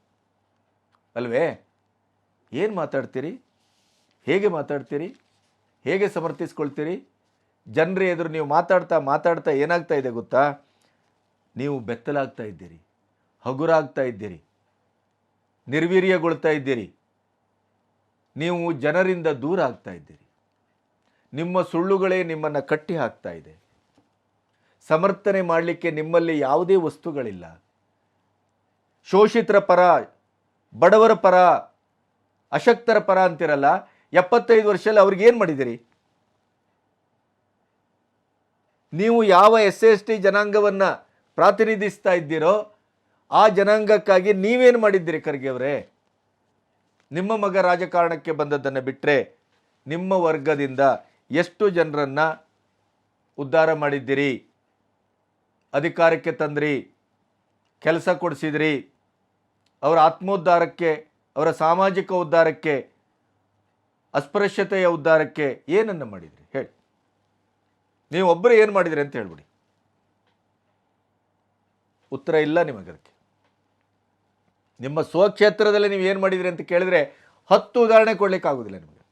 A: ಅಲ್ವೇ? ಏನು ಮಾತಾಡ್ತೀರಿ? ಹೇಗೆ ಮಾತಾಡ್ತೀರಿ? ಹೇಗೆ ಸಮರ್ಥಿಸ್ಕೊಳ್ತೀರಿ? ಜನರ ಎದುರು ನೀವು ಮಾತಾಡ್ತಾ ಏನಾಗ್ತಾ ಇದೆ ಗೊತ್ತಾ? ನೀವು ಬೆತ್ತಲಾಗ್ತಾ ಇದ್ದೀರಿ, ಹಗುರಾಗ್ತಾ ಇದ್ದೀರಿ, ನಿರ್ವೀರ್ಯಗೊಳ್ತಾ ಇದ್ದೀರಿ, ನೀವು ಜನರಿಂದ ದೂರ ಆಗ್ತಾ ಇದ್ದೀರಿ. ನಿಮ್ಮ ಸುಳ್ಳುಗಳೇ ನಿಮ್ಮನ್ನು ಕಟ್ಟಿ ಹಾಕ್ತಾ ಇದೆ. ಸಮರ್ಥನೆ ಮಾಡಲಿಕ್ಕೆ ನಿಮ್ಮಲ್ಲಿ ಯಾವುದೇ ವಸ್ತುಗಳಿಲ್ಲ. ಶೋಷಿತರ ಪರ, ಬಡವರ ಪರ, ಅಶಕ್ತರ ಪರ ಅಂತಿರಲ್ಲ. 75 ವರ್ಷದಲ್ಲಿ ಅವ್ರಿಗೆ ಏನು ಮಾಡಿದಿರಿ? ನೀವು ಯಾವ SC/ST ಜನಾಂಗವನ್ನು ಪ್ರಾತಿನಿಧಿಸ್ತಾ ಇದ್ದೀರೋ ಆ ಜನಾಂಗಕ್ಕಾಗಿ ನೀವೇನು ಮಾಡಿದ್ದೀರಿ ಖರ್ಗೆ ಅವರೇ? ನಿಮ್ಮ ಮಗ ರಾಜಕಾರಣಕ್ಕೆ ಬಂದದ್ದನ್ನು ಬಿಟ್ಟರೆ ನಿಮ್ಮ ವರ್ಗದಿಂದ ಎಷ್ಟು ಜನರನ್ನು ಉದ್ಧಾರ ಮಾಡಿದ್ದೀರಿ, ಅಧಿಕಾರಕ್ಕೆ ತಂದ್ರಿ, ಕೆಲಸ ಕೊಡಿಸಿದ್ರಿ, ಅವರ ಆತ್ಮೋದ್ಧಾರಕ್ಕೆ, ಅವರ ಸಾಮಾಜಿಕ ಉದ್ಧಾರಕ್ಕೆ, ಅಸ್ಪೃಶ್ಯತೆಯ ಉದ್ಧಾರಕ್ಕೆ ಏನನ್ನು ಮಾಡಿದ್ರಿ ಹೇಳಿ? ನೀವು ಒಬ್ಬರು ಏನು ಮಾಡಿದ್ರಿ ಅಂತ ಹೇಳ್ಬಿಡಿ. ಉತ್ತರ ಇಲ್ಲ ನಿಮಗದಕ್ಕೆ. ನಿಮ್ಮ ಸ್ವಕ್ಷೇತ್ರದಲ್ಲಿ ನೀವು ಏನು ಮಾಡಿದ್ರಿ ಅಂತ ಕೇಳಿದ್ರೆ 10 ಉದಾಹರಣೆ ಕೊಡಲಿಕ್ಕಾಗೋದಿಲ್ಲ ನಿಮಗೆ.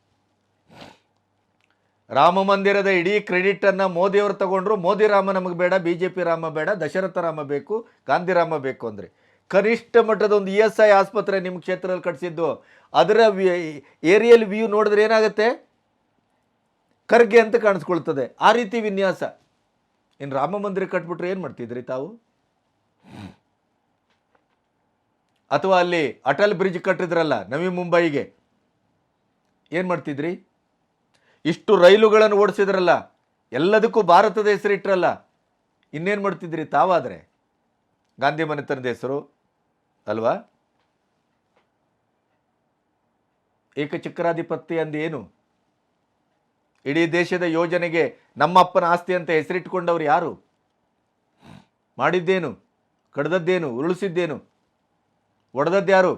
A: ರಾಮ ಮಂದಿರದ ಇಡೀ ಕ್ರೆಡಿಟನ್ನು ಮೋದಿಯವರು ತಗೊಂಡ್ರು. ಮೋದಿ ರಾಮ ನಮಗೆ ಬೇಡ, BJP ರಾಮ ಬೇಡ, ದಶರಥ ರಾಮ ಬೇಕು, ಗಾಂಧಿ ರಾಮ ಬೇಕು ಅಂದರೆ ಕನಿಷ್ಠ ಮಟ್ಟದ ಒಂದು ESI ಆಸ್ಪತ್ರೆ ನಿಮ್ಮ ಕ್ಷೇತ್ರದಲ್ಲಿ ಕಟ್ಟಿಸಿದ್ದು, ಅದರ ಏರಿಯಲ್ ವ್ಯೂ ನೋಡಿದ್ರೆ ಏನಾಗುತ್ತೆ? ಖರ್ಗೆ ಅಂತ ಕಾಣಿಸ್ಕೊಳ್ತದೆ. ಆ ರೀತಿ ವಿನ್ಯಾಸ. ಇನ್ನು ರಾಮ ಮಂದಿರ ಕಟ್ಬಿಟ್ರೆ ಏನು ಮಾಡ್ತಿದ್ರಿ ತಾವು? ಅಥವಾ ಅಲ್ಲಿ ಅಟಲ್ ಬ್ರಿಡ್ಜ್ ಕಟ್ಟಿದ್ರಲ್ಲ ನವಿ ಮುಂಬೈಗೆ, ಏನು ಮಾಡ್ತಿದ್ರಿ? ಇಷ್ಟು ರೈಲುಗಳನ್ನು ಓಡಿಸಿದ್ರಲ್ಲ, ಎಲ್ಲದಕ್ಕೂ ಭಾರತದ ಹೆಸರಿಟ್ರಲ್ಲ, ಇನ್ನೇನು ಮಾಡ್ತಿದ್ರಿ ತಾವಾದರೆ? ಗಾಂಧಿ ಮನೆತನದ ಹೆಸರು ಅಲ್ವಾ? ಏಕಚಕ್ರಾಧಿಪತ್ಯ ಅಂದೇನು? ಇಡೀ ದೇಶದ ಯೋಜನೆಗೆ ನಮ್ಮಪ್ಪನ ಆಸ್ತಿ ಅಂತ ಹೆಸರಿಟ್ಕೊಂಡವ್ರು ಯಾರು? ಮಾಡಿದ್ದೇನು? ಕಡ್ದದ್ದೇನು? ಉರುಳಿಸಿದ್ದೇನು? ಒಡೆದದ್ಯಾರು?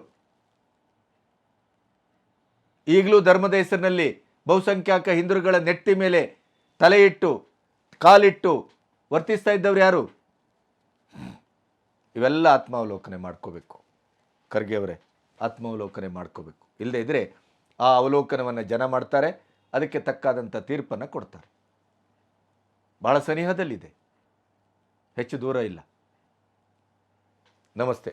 A: ಈಗಲೂ ಧರ್ಮದ ಹೆಸರಿನಲ್ಲಿ ಬಹುಸಂಖ್ಯಾತ ಹಿಂದೂಗಳ ನೆಟ್ಟಿ ಮೇಲೆ ತಲೆ ಇಟ್ಟು ಕಾಲಿಟ್ಟು ವರ್ತಿಸ್ತಾ ಇದ್ದವ್ರು ಯಾರು? ಇವೆಲ್ಲ ಆತ್ಮಾವಲೋಕನೆ ಮಾಡ್ಕೋಬೇಕು. ಖರ್ಗೆ ಅವರೇ, ಆತ್ಮಾವಲೋಕನೆ ಮಾಡ್ಕೋಬೇಕು. ಇಲ್ಲದೇ ಇದ್ದರೆ ಆ ಅವಲೋಕನವನ್ನು ಜನ ಮಾಡ್ತಾರೆ, ಅದಕ್ಕೆ ತಕ್ಕಾದಂಥ ತೀರ್ಪನ್ನು ಕೊಡ್ತಾರೆ. ಬಹಳ ಸನಿಹದಲ್ಲಿದೆ, ಹೆಚ್ಚು ದೂರ ಇಲ್ಲ. ನಮಸ್ತೆ.